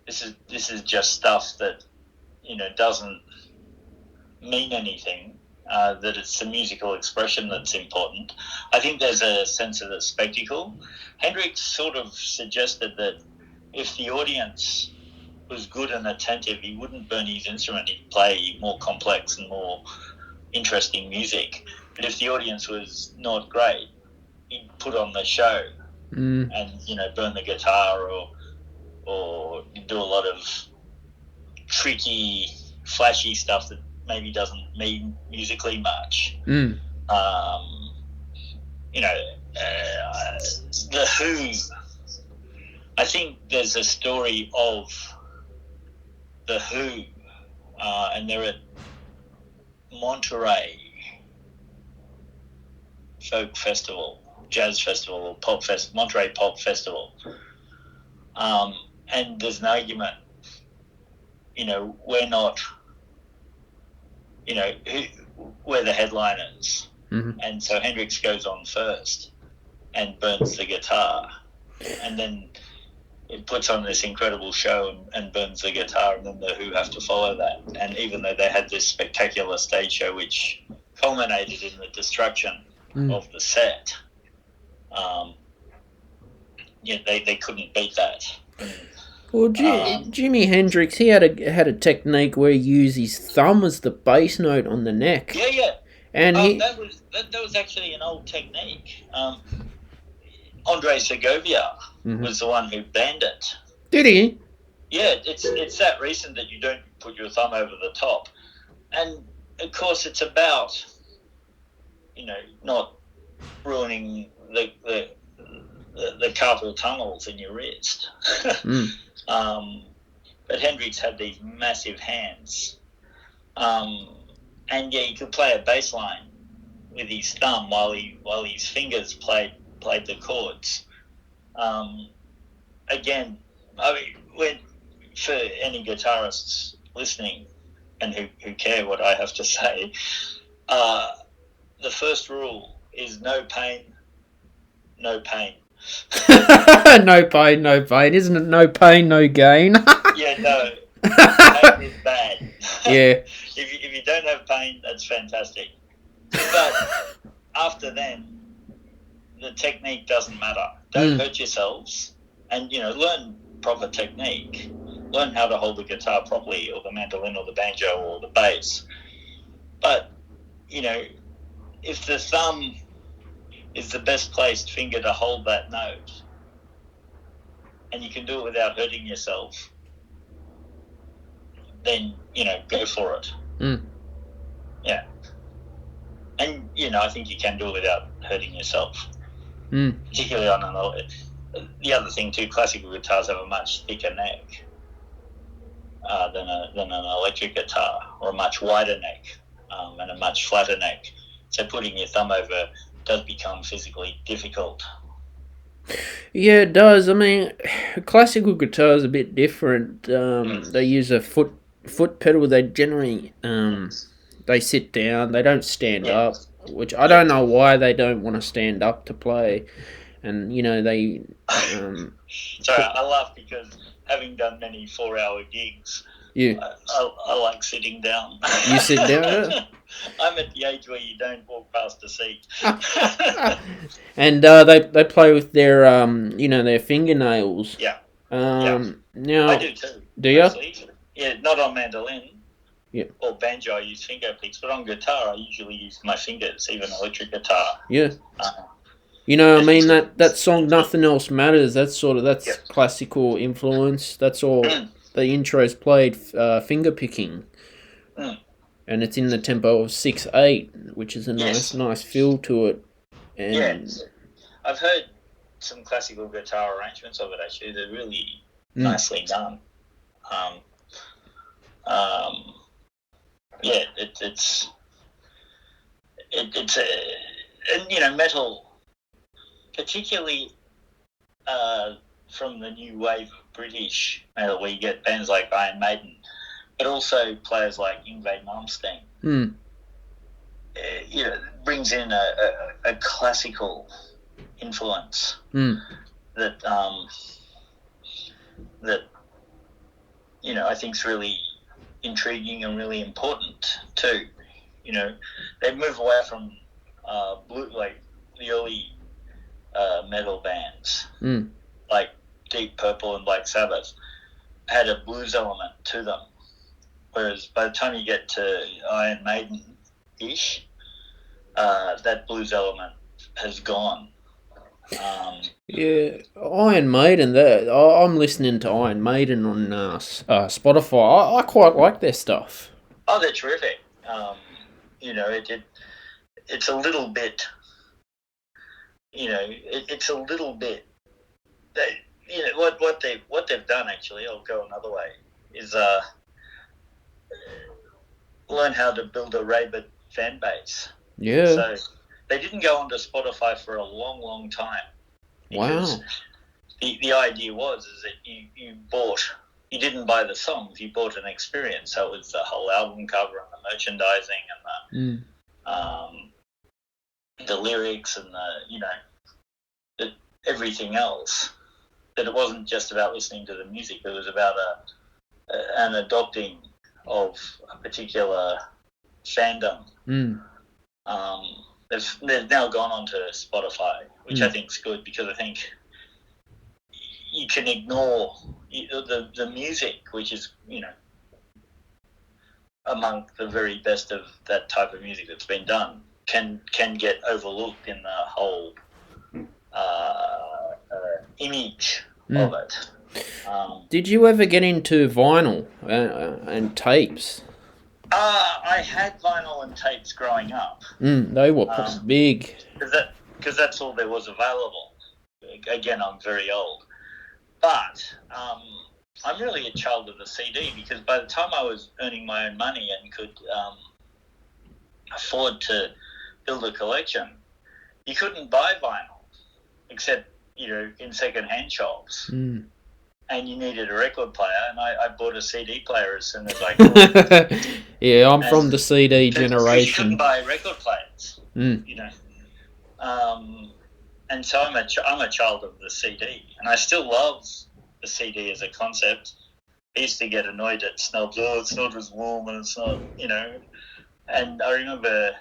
This is just stuff that, doesn't mean anything. That it's the musical expression that's important. I think there's a sense of the spectacle. Hendrix sort of suggested that if the audience was good and attentive, he wouldn't burn his instrument. He'd play more complex and more interesting music. But if the audience was not great, he'd put on the show and burn the guitar or do a lot of tricky, flashy stuff that maybe doesn't mean musically much. The Who, I think there's a story of the Who, and they're at Monterey Folk Festival, Jazz Festival, or Monterey Pop Festival, and there's an argument, we're not, we're the headliners. And so Hendrix goes on first and burns the guitar, and then it puts on this incredible show and burns the guitar, and then the Who have to follow that. And even though they had this spectacular stage show which culminated in the destruction of the set. They couldn't beat that. Well, Jimi Hendrix, he had a technique where he used his thumb as the bass note on the neck. Yeah. And that was actually an old technique. Andre Segovia was the one who banned it. Did he? Yeah, it's that recent that you don't put your thumb over the top, and of course it's about not ruining the carpal tunnels in your wrist. But Hendrix had these massive hands, and he could play a bass line with his thumb while his fingers played the chords. Again, I mean, for any guitarists listening and who care what I have to say, the first rule is no pain, no pain. No pain, no pain. Isn't it no pain, no gain? Yeah, no. Pain is bad. Yeah. If you don't have pain, that's fantastic. But after then, the technique doesn't matter. Don't hurt yourselves, and learn proper technique. Learn how to hold the guitar properly, or the mandolin, or the banjo, or the bass. But if the thumb is the best placed finger to hold that note, and you can do it without hurting yourself, then go for it. Yeah. And I think you can do it without hurting yourself. Particularly on the other thing too, classical guitars have a much thicker neck than an electric guitar, or a much wider neck and a much flatter neck. So putting your thumb over does become physically difficult. Yeah, it does. I mean, classical guitar is a bit different. They use a foot pedal. They generally they sit down. They don't stand up, which I don't know why they don't want to stand up to play. And they. Sorry, I laugh because having done many 4-hour gigs, I like sitting down. You sit down? I'm at the age where you don't walk past a seat. And they play with their their fingernails. Yeah. Now I do too. Do you? Yeah, not on mandolin. Yeah. Or banjo, I use finger picks, but on guitar, I usually use my fingers, even electric guitar. Yeah. I mean, that song, Nothing Else Matters, that's classical influence. That's all the intro's played finger picking. And it's in the tempo of 6/8, which is a nice feel to it. And I've heard some classical guitar arrangements of it, actually. They're really nicely done. It's metal, particularly from the new wave of British metal, where you get bands like Iron Maiden, but also players like Yngwie Malmsteen. Brings in a classical influence that I think is really intriguing and really important too. They move away from like the early metal bands, like Deep Purple and Black Sabbath, had a blues element to them. Whereas by the time you get to Iron Maiden-ish, that blues element has gone. Iron Maiden. I'm listening to Iron Maiden on Spotify. I quite like their stuff. Oh, they're terrific. It's a little bit. It's a little bit. What they've done, actually, I'll go another way, is learn how to build a rabid fan base. Yeah. So they didn't go onto Spotify for a long, long time. Wow. The idea was that you didn't buy the songs, you bought an experience. So it was the whole album cover and the merchandising and the lyrics and everything else. That it wasn't just about listening to the music, it was about an adopting of a particular fandom. They've now gone on to Spotify, which I think is good, because I think you can ignore the music, which is, among the very best of that type of music that's been done, can get overlooked in the whole image of it. Did you ever get into vinyl and tapes? I had vinyl and tapes growing up. They were big. Because that's all there was available. Again, I'm very old. But I'm really a child of the CD, because by the time I was earning my own money and could afford to build a collection, you couldn't buy vinyl except, in second-hand shops. And you needed a record player, and I bought a CD player as soon as I could. Yeah, I'm from the CD generation. You couldn't buy record players, And so I'm a child of the CD, and I still love the CD as a concept. I used to get annoyed at snobs. Oh, it's not as warm, and it's not, And I remember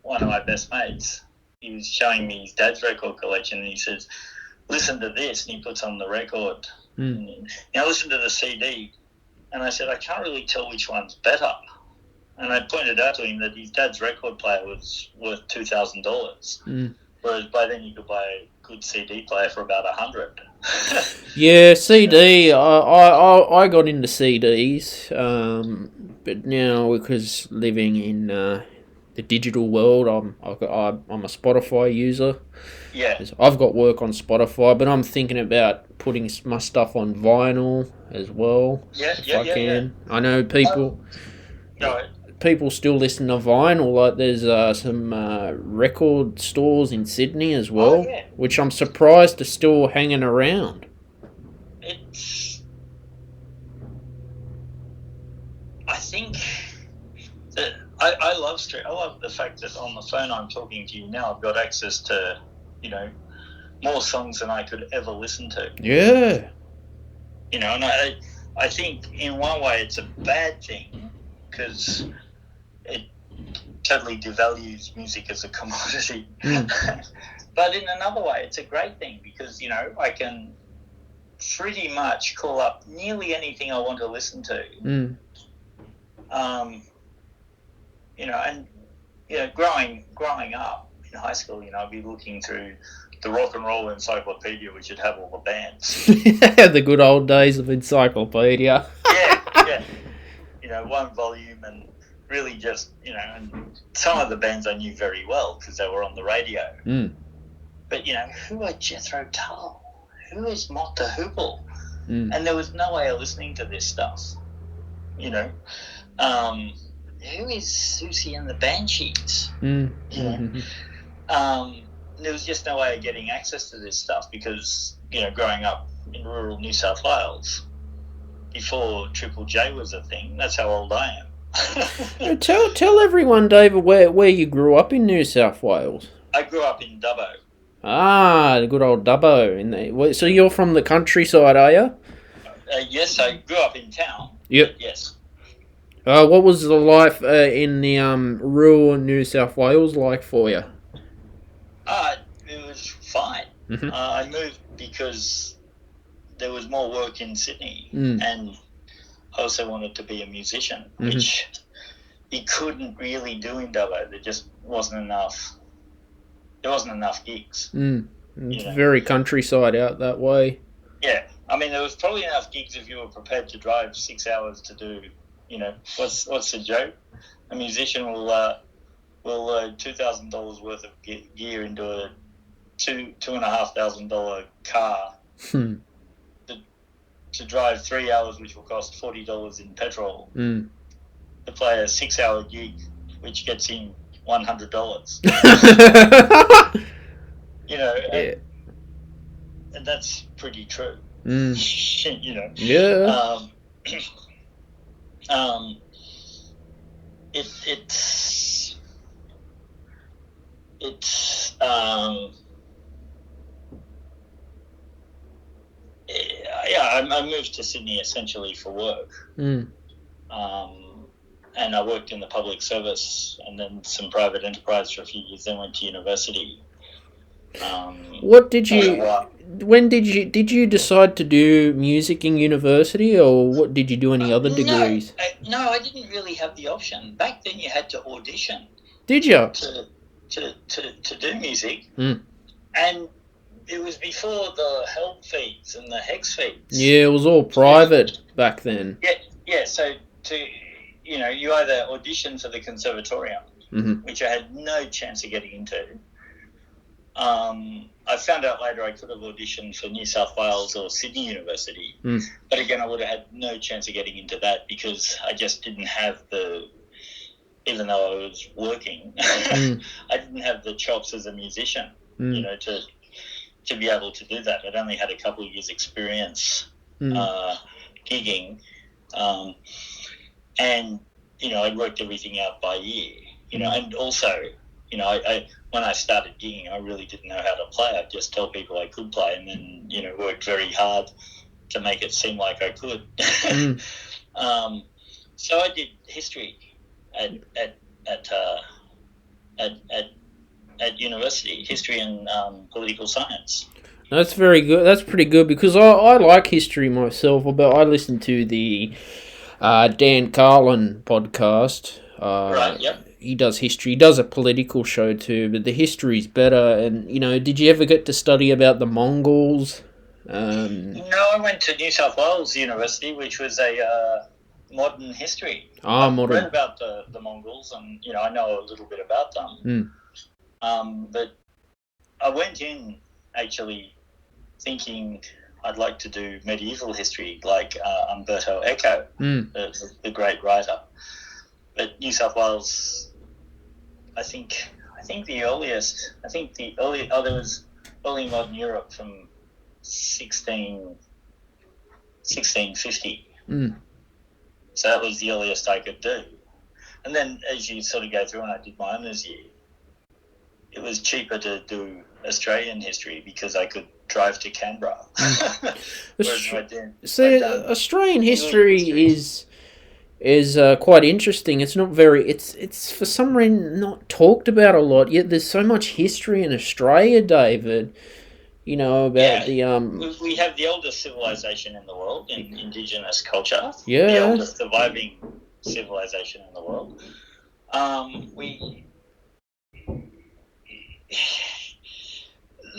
one of my best mates, he was showing me his dad's record collection, and he says, "Listen to this," and he puts on the record. Now listen to the CD, and I said, I can't really tell which one's better. And I pointed out to him that his dad's record player was worth $2,000, whereas by then you could buy a good CD player for about $100. Yeah, CD. I got into CDs, but now, because living in the digital world, I'm a Spotify user. Yeah. I've got work on Spotify, but I'm thinking about putting my stuff on vinyl as well. If I can. I know people still listen to vinyl. Like, there's some record stores in Sydney as well, which I'm surprised are still hanging around. I think that I love the fact that on the phone I'm talking to you now, I've got access to, more songs than I could ever listen to. Yeah. And I think in one way it's a bad thing, because it totally devalues music as a commodity. But in another way, it's a great thing, because, I can pretty much call up nearly anything I want to listen to. Growing up in high school, I'd be looking through the rock and roll encyclopedia, which would have all the bands. The good old days of encyclopedia. Yeah. One volume, and really just, and some of the bands I knew very well because they were on the radio. But, who are Jethro Tull? Who is Mott the Hoople? And there was no way of listening to this stuff. Who is Susie and the Banshees? There was just no way of getting access to this stuff, because, growing up in rural New South Wales, before Triple J was a thing, that's how old I am. Tell everyone, David, where you grew up in New South Wales. I grew up in Dubbo. Ah, the good old Dubbo. So you're from the countryside, are you? Yes, I grew up in town. Yep. Yes. What was the life in the rural New South Wales like for you? It was fine. I moved because there was more work in Sydney, and I also wanted to be a musician, which you couldn't really do in Dubbo. There just wasn't enough. There wasn't enough gigs. It's very countryside out that way. Yeah, I mean, there was probably enough gigs if you were prepared to drive 6 hours to do. What's the joke? A musician will load $2,000 worth of gear into a $2,500 car to drive 3 hours, which will cost $40 in petrol, to play a 6-hour gig, which gets him $100. And that's pretty true. Yeah. I moved to Sydney essentially for work. and I worked in the public service and then some private enterprise for a few years, then went to university. What did you... When did you decide to do music in university, or what did you do any other degrees? No, I didn't really have the option. Back then you had to audition. Did you? To do music. Mm. And it was before the help feeds and the hex feeds. Yeah, it was all private back then. Yeah. So you either audition for the conservatorium, which I had no chance of getting into. I found out later I could have auditioned for New South Wales or Sydney University, but again I would have had no chance of getting into that because I just didn't have even though I was working, I didn't have the chops as a musician, to be able to do that. I'd only had a couple of years experience gigging, and I'd worked everything out by ear, and also, I when I started gigging, I really didn't know how to play. I'd just tell people I could play, and then worked very hard to make it seem like I could. So I did history at university, history and political science. That's very good. That's pretty good because I like history myself. But I listen to the Dan Carlin podcast. Right. Yep. He does history. He does a political show too, but the history's better. And did you ever get to study about the Mongols? No, I went to New South Wales University, which was a modern history. Modern. I read about the Mongols, and I know a little bit about them. But I went in actually thinking I'd like to do medieval history, like Umberto Eco, the great writer. But New South Wales, I think the earliest, there was early modern Europe from 1650. So that was the earliest I could do. And then as you sort of go through, and I did my honours year, it was cheaper to do Australian history because I could drive to Canberra. Australian history is quite interesting. It's not very... It's for some reason not talked about a lot, yet there's so much history in Australia, David. About the... We have the oldest civilization in the world in Indigenous culture. Yeah. The oldest surviving civilization in the world.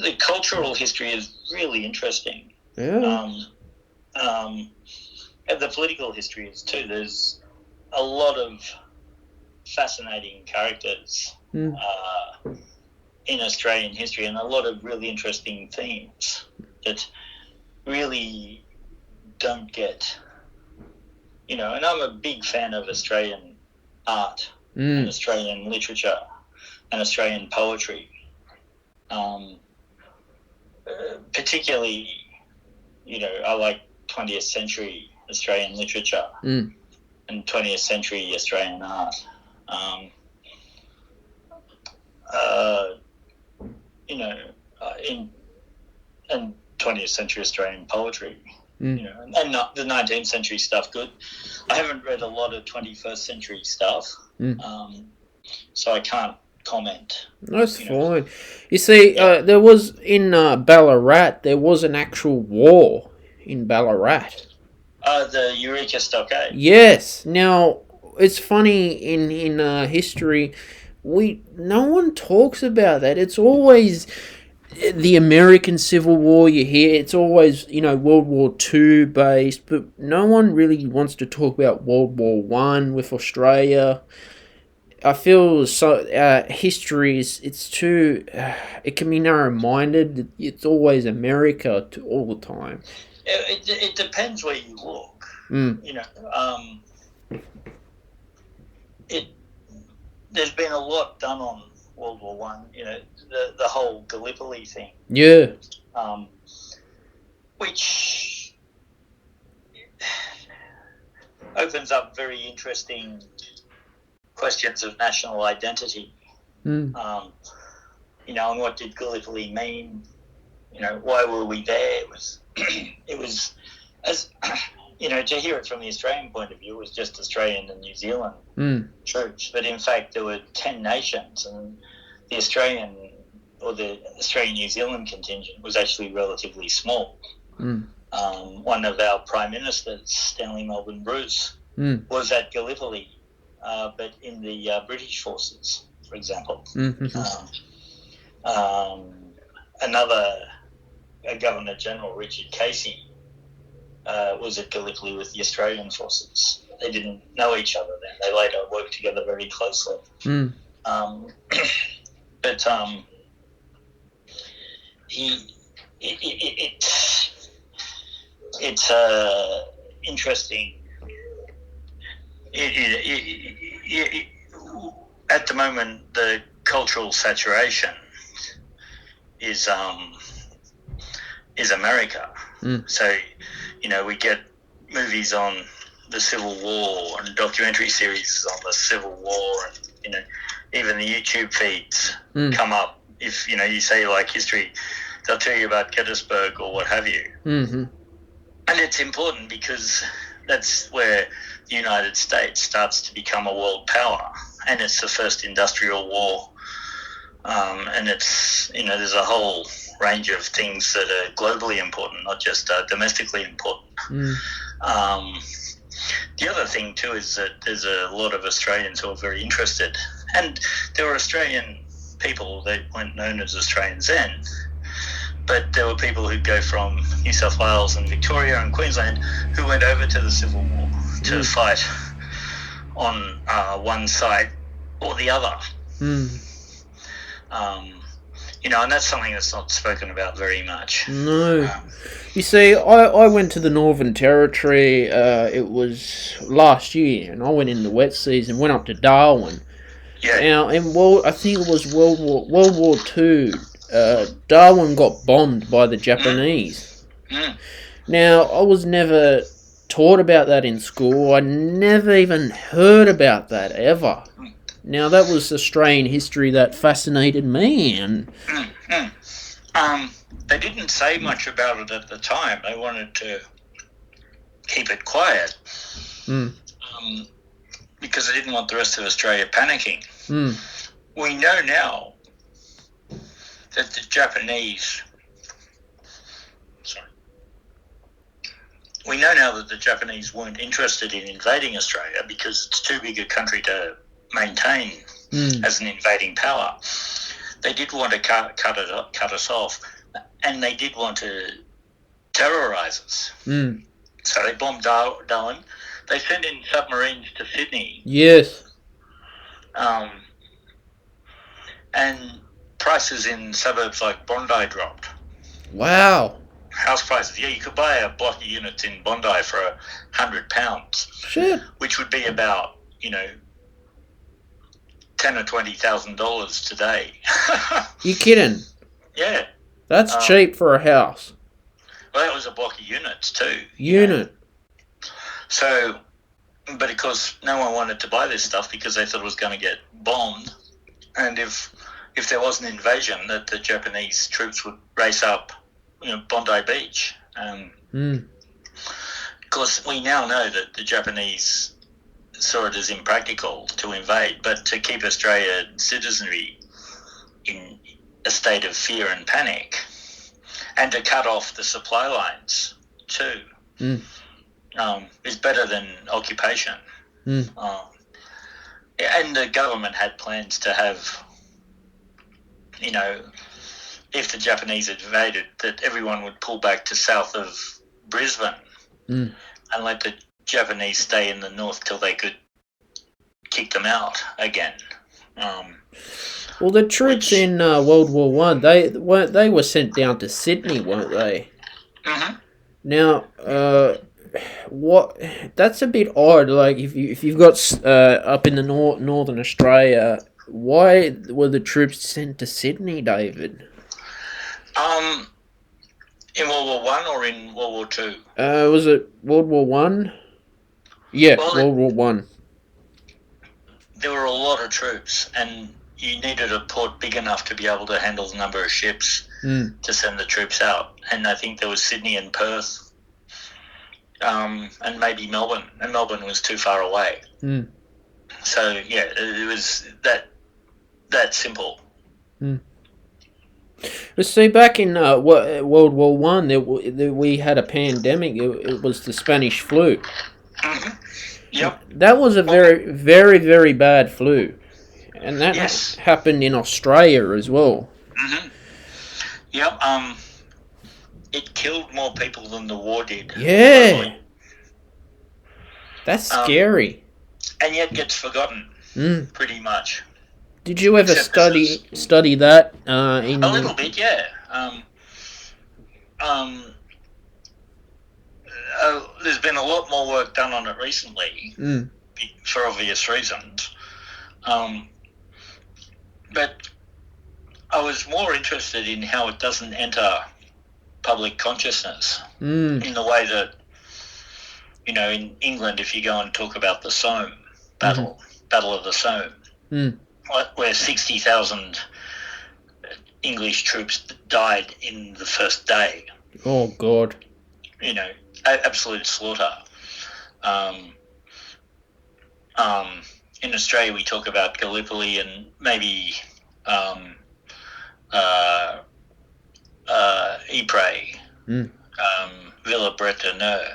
The cultural history is really interesting. Yeah. And the political history is too. There's a lot of fascinating characters in Australian history, and a lot of really interesting themes that really don't get, and I'm a big fan of Australian art and Australian literature and Australian poetry. Particularly, I like 20th century Australian literature and 20th century Australian art. And 20th century Australian poetry, and not the 19th century stuff. Good. I haven't read a lot of 21st century stuff, so I can't comment. That's fine. You see, there was in Ballarat, there was an actual war in Ballarat. The Eureka Stockade. Yes. Now, it's funny in history, no one talks about that. It's always the American Civil War you hear. It's always, World War II based, but no one really wants to talk about World War I with Australia. I feel history it's too, it can be narrow-minded. It's always America all the time. It depends where you look. There's been a lot done on World War One. The whole Gallipoli thing. Yeah. Which opens up very interesting questions of national identity. And what did Gallipoli mean? Why were we there? It was as to hear it from the Australian point of view, it was just Australian and New Zealand troops. But in fact, there were 10 nations, and the Australian New Zealand contingent was actually relatively small. One of our prime ministers, Stanley Melbourne Bruce, was at Gallipoli, but in the British forces, for example. Another Governor General, Richard Casey, was at Gallipoli with the Australian forces. They didn't know each other then. They later worked together very closely. It's interesting. At the moment, the cultural saturation is America. So, we get movies on the Civil War and documentary series on the Civil War, and even the YouTube feeds come up. If you say like history, they'll tell you about Gettysburg or what have you. And it's important because that's where the United States starts to become a world power, and it's the first industrial war. And it's, there's a whole range of things that are globally important, not just domestically important. The other thing too is that there's a lot of Australians who are very interested, and there were Australian people that weren't known as Australians then, but there were people who'd go from New South Wales and Victoria and Queensland who went over to the Civil War to fight on one side or the other. And that's something that's not spoken about very much. No. You see, I went to the Northern Territory, it was last year, and I went in the wet season, went up to Darwin. Yeah. Now, I think it was World War II, Darwin got bombed by the Japanese. Now, I was never taught about that in school. I never even heard about that, ever. Now, that was Australian history that fascinated me. And they didn't say much about it at the time. They wanted to keep it quiet because they didn't want the rest of Australia panicking. We know now that the Japanese... We know now that the Japanese weren't interested in invading Australia because it's too big a country to maintain as an invading power. They did want to cut us off, and they did want to terrorise us. So they bombed Darwin. They sent in submarines to Sydney. Yes. And prices in suburbs like Bondi dropped. Wow. House prices. Yeah, you could buy a block of units in Bondi for £100. Shit. Which would be about, $10,000 or $20,000 today. You kidding? Yeah. That's cheap for a house. Well, that was a block of units too. Unit. So, but of course, no one wanted to buy this stuff because they thought it was going to get bombed, and if there was an invasion, that the Japanese troops would race up, Bondi Beach. Of course, we now know that the Japanese saw it as impractical to invade, but to keep Australian citizenry in a state of fear and panic, and to cut off the supply lines too, is better than occupation. And the government had plans to have, if the Japanese invaded, that everyone would pull back to south of Brisbane and let the Japanese stay in the north till they could kick them out again. Well, the troops in World War One, they were sent down to Sydney, weren't they? Now, that's a bit odd. Like, if you've got up in the northern Australia, why were the troops sent to Sydney, David? In World War One or in World War Two? Was it World War One? Yeah, World War One. There were a lot of troops, and you needed a port big enough to be able to handle the number of ships to send the troops out. And I think there was Sydney and Perth. and maybe Melbourne, and Melbourne was too far away. Mm. So yeah, it was that simple. Mm. But see, back in World War One, we had a pandemic. It was the Spanish flu. Mm-hmm. Yep. That was a very, very, very bad flu, and that happened in Australia as well. Mm-hmm. Yep. It killed more people than the war did. Yeah. That's scary. And yet gets forgotten, pretty much. Did you ever study that? A little bit, yeah. There's been a lot more work done on it recently, for obvious reasons. But I was more interested in how it doesn't enter public consciousness in the way that, in England, if you go and talk about the Somme Battle of the Somme, where 60,000 English troops died in the first day. Oh, God. Absolute slaughter. In Australia, we talk about Gallipoli and maybe Ypres, Villers-Bretonneux,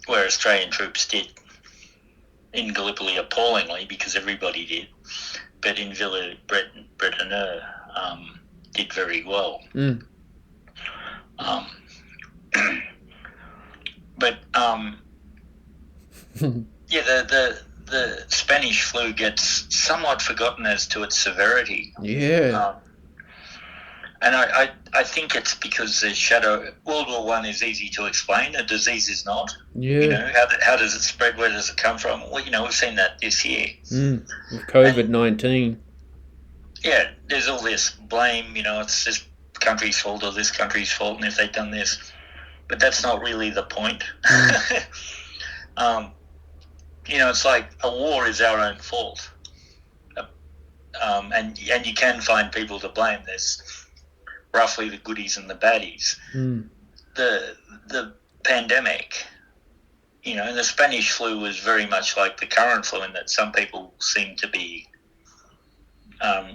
where Australian troops did in Gallipoli appallingly because everybody did, but in Villers-Bretonneux did very well. But the Spanish flu gets somewhat forgotten as to its severity. Yeah. And I think it's because the World War One is easy to explain. A disease is not. Yeah. How does it spread? Where does it come from? Well, we've seen that this year. COVID-19. Yeah, there's all this blame. It's this country's fault or this country's fault, and if they'd done this, but that's not really the point. It's like a war is our own fault, and you can find people to blame. There's roughly the goodies and the baddies. The pandemic, and the Spanish flu was very much like the current flu in that some people seem to be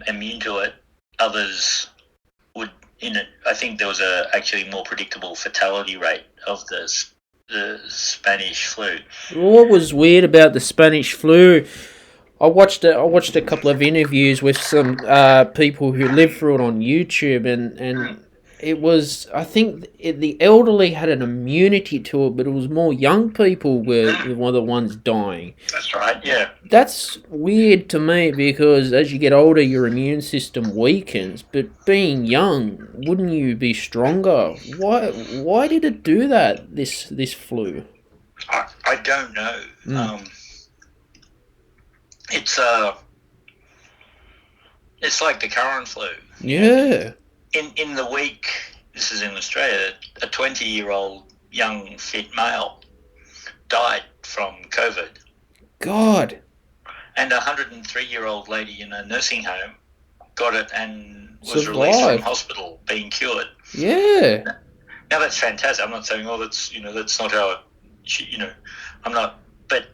immune to it. Others would. I think there was actually more predictable fatality rate of the Spanish flu. What was weird about the Spanish flu? I watched a couple of interviews with some people who lived through it on YouTube, and it was, I think the elderly had an immunity to it, but it was more young people were one of the ones dying. That's right, yeah. That's weird to me because as you get older, your immune system weakens, but being young, wouldn't you be stronger? Why did it do that, this flu? I don't know. It's like the current flu. Yeah. In the week, this is in Australia, a 20-year-old young fit male died from COVID. God. And a 103-year-old lady in a nursing home got it and was released from hospital being cured. Yeah. Now that's fantastic. I'm not saying, that's not how it, I'm not, but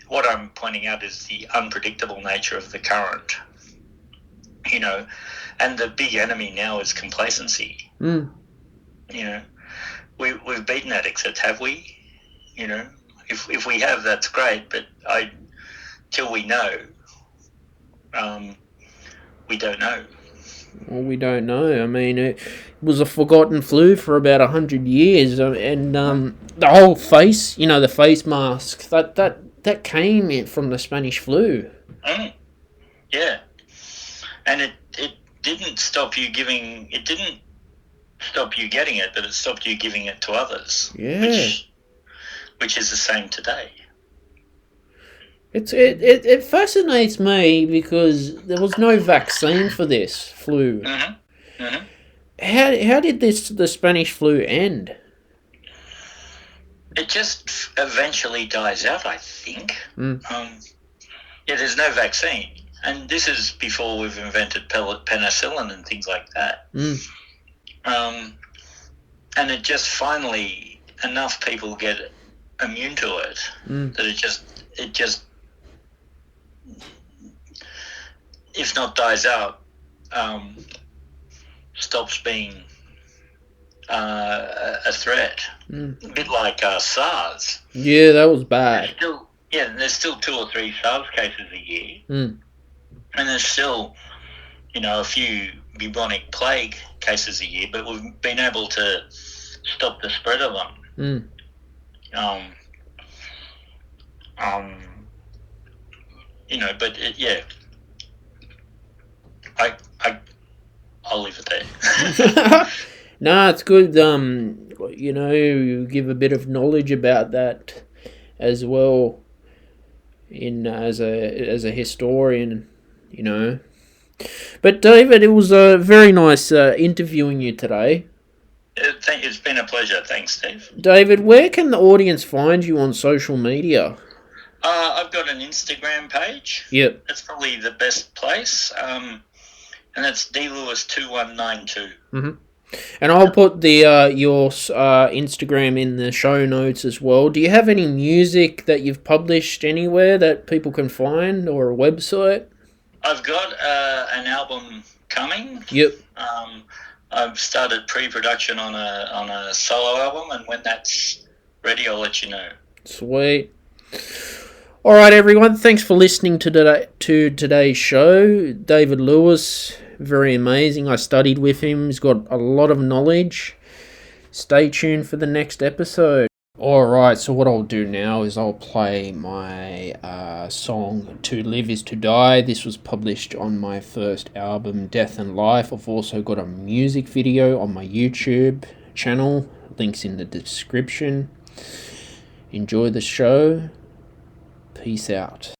what I'm pointing out is the unpredictable nature of the current, and the big enemy now is complacency. We've beaten addicts, have we? If we have, that's great, but till we know, we don't know. Well, we don't know. I mean, it was a forgotten flu for about 100 years, and the whole face, the face mask, that came in from the Spanish flu. Yeah, and it didn't stop you getting it, but it stopped you giving it to others. Yeah, which is the same today. It fascinates me because there was no vaccine for this flu. How did the Spanish flu end? It just eventually dies out, I think. There's no vaccine. And this is before we've invented penicillin and things like that. And it just finally enough people get immune to it that it just, if not dies out, stops being a threat. A bit like SARS. Yeah, that was bad. There's still 2 or 3 SARS cases a year, and there's still, a few bubonic plague cases a year, but we've been able to stop the spread of them. But I'll leave it there. No, it's good. You give a bit of knowledge about that as well. As a historian, But David, it was very nice interviewing you today. It's been a pleasure. Thanks, Steve. David, where can the audience find you on social media? I've got an Instagram page. Yep. That's probably the best place. And it's dlewis2192. Mm-hmm. And I'll put the your Instagram in the show notes as well. Do you have any music that you've published anywhere that people can find, or a website? I've got an album coming. Yep. I've started pre-production on a solo album, and when that's ready, I'll let you know. Sweet. All right, everyone. Thanks for listening to today's show. David Lewis, very amazing. I studied with him. He's got a lot of knowledge. Stay tuned for the next episode. All right. So what I'll do now is I'll play my song "To Live Is to Die." This was published on my first album, Death and Life. I've also got a music video on my YouTube channel. Links in the description. Enjoy the show. Peace out.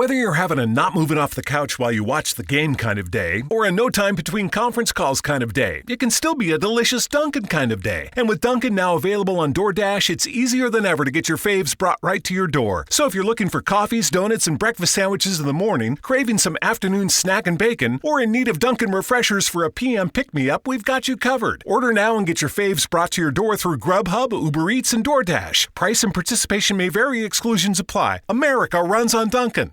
Whether you're having a not moving off the couch while you watch the game kind of day, or a no time between conference calls kind of day, it can still be a delicious Dunkin' kind of day. And with Dunkin' now available on DoorDash, it's easier than ever to get your faves brought right to your door. So if you're looking for coffees, donuts, and breakfast sandwiches in the morning, craving some afternoon snack and bacon, or in need of Dunkin' refreshers for a PM pick-me-up, we've got you covered. Order now and get your faves brought to your door through Grubhub, Uber Eats, and DoorDash. Price and participation may vary. Exclusions apply. America runs on Dunkin'.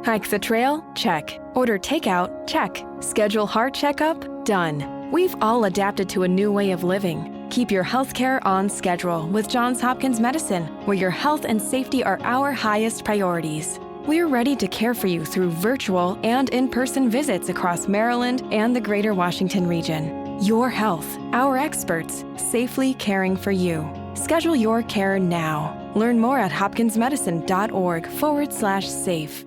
Hike the trail? Check. Order takeout? Check. Schedule heart checkup? Done. We've all adapted to a new way of living. Keep your healthcare on schedule with Johns Hopkins Medicine, where your health and safety are our highest priorities. We're ready to care for you through virtual and in-person visits across Maryland and the greater Washington region. Your health, our experts, safely caring for you. Schedule your care now. Learn more at hopkinsmedicine.org/safe.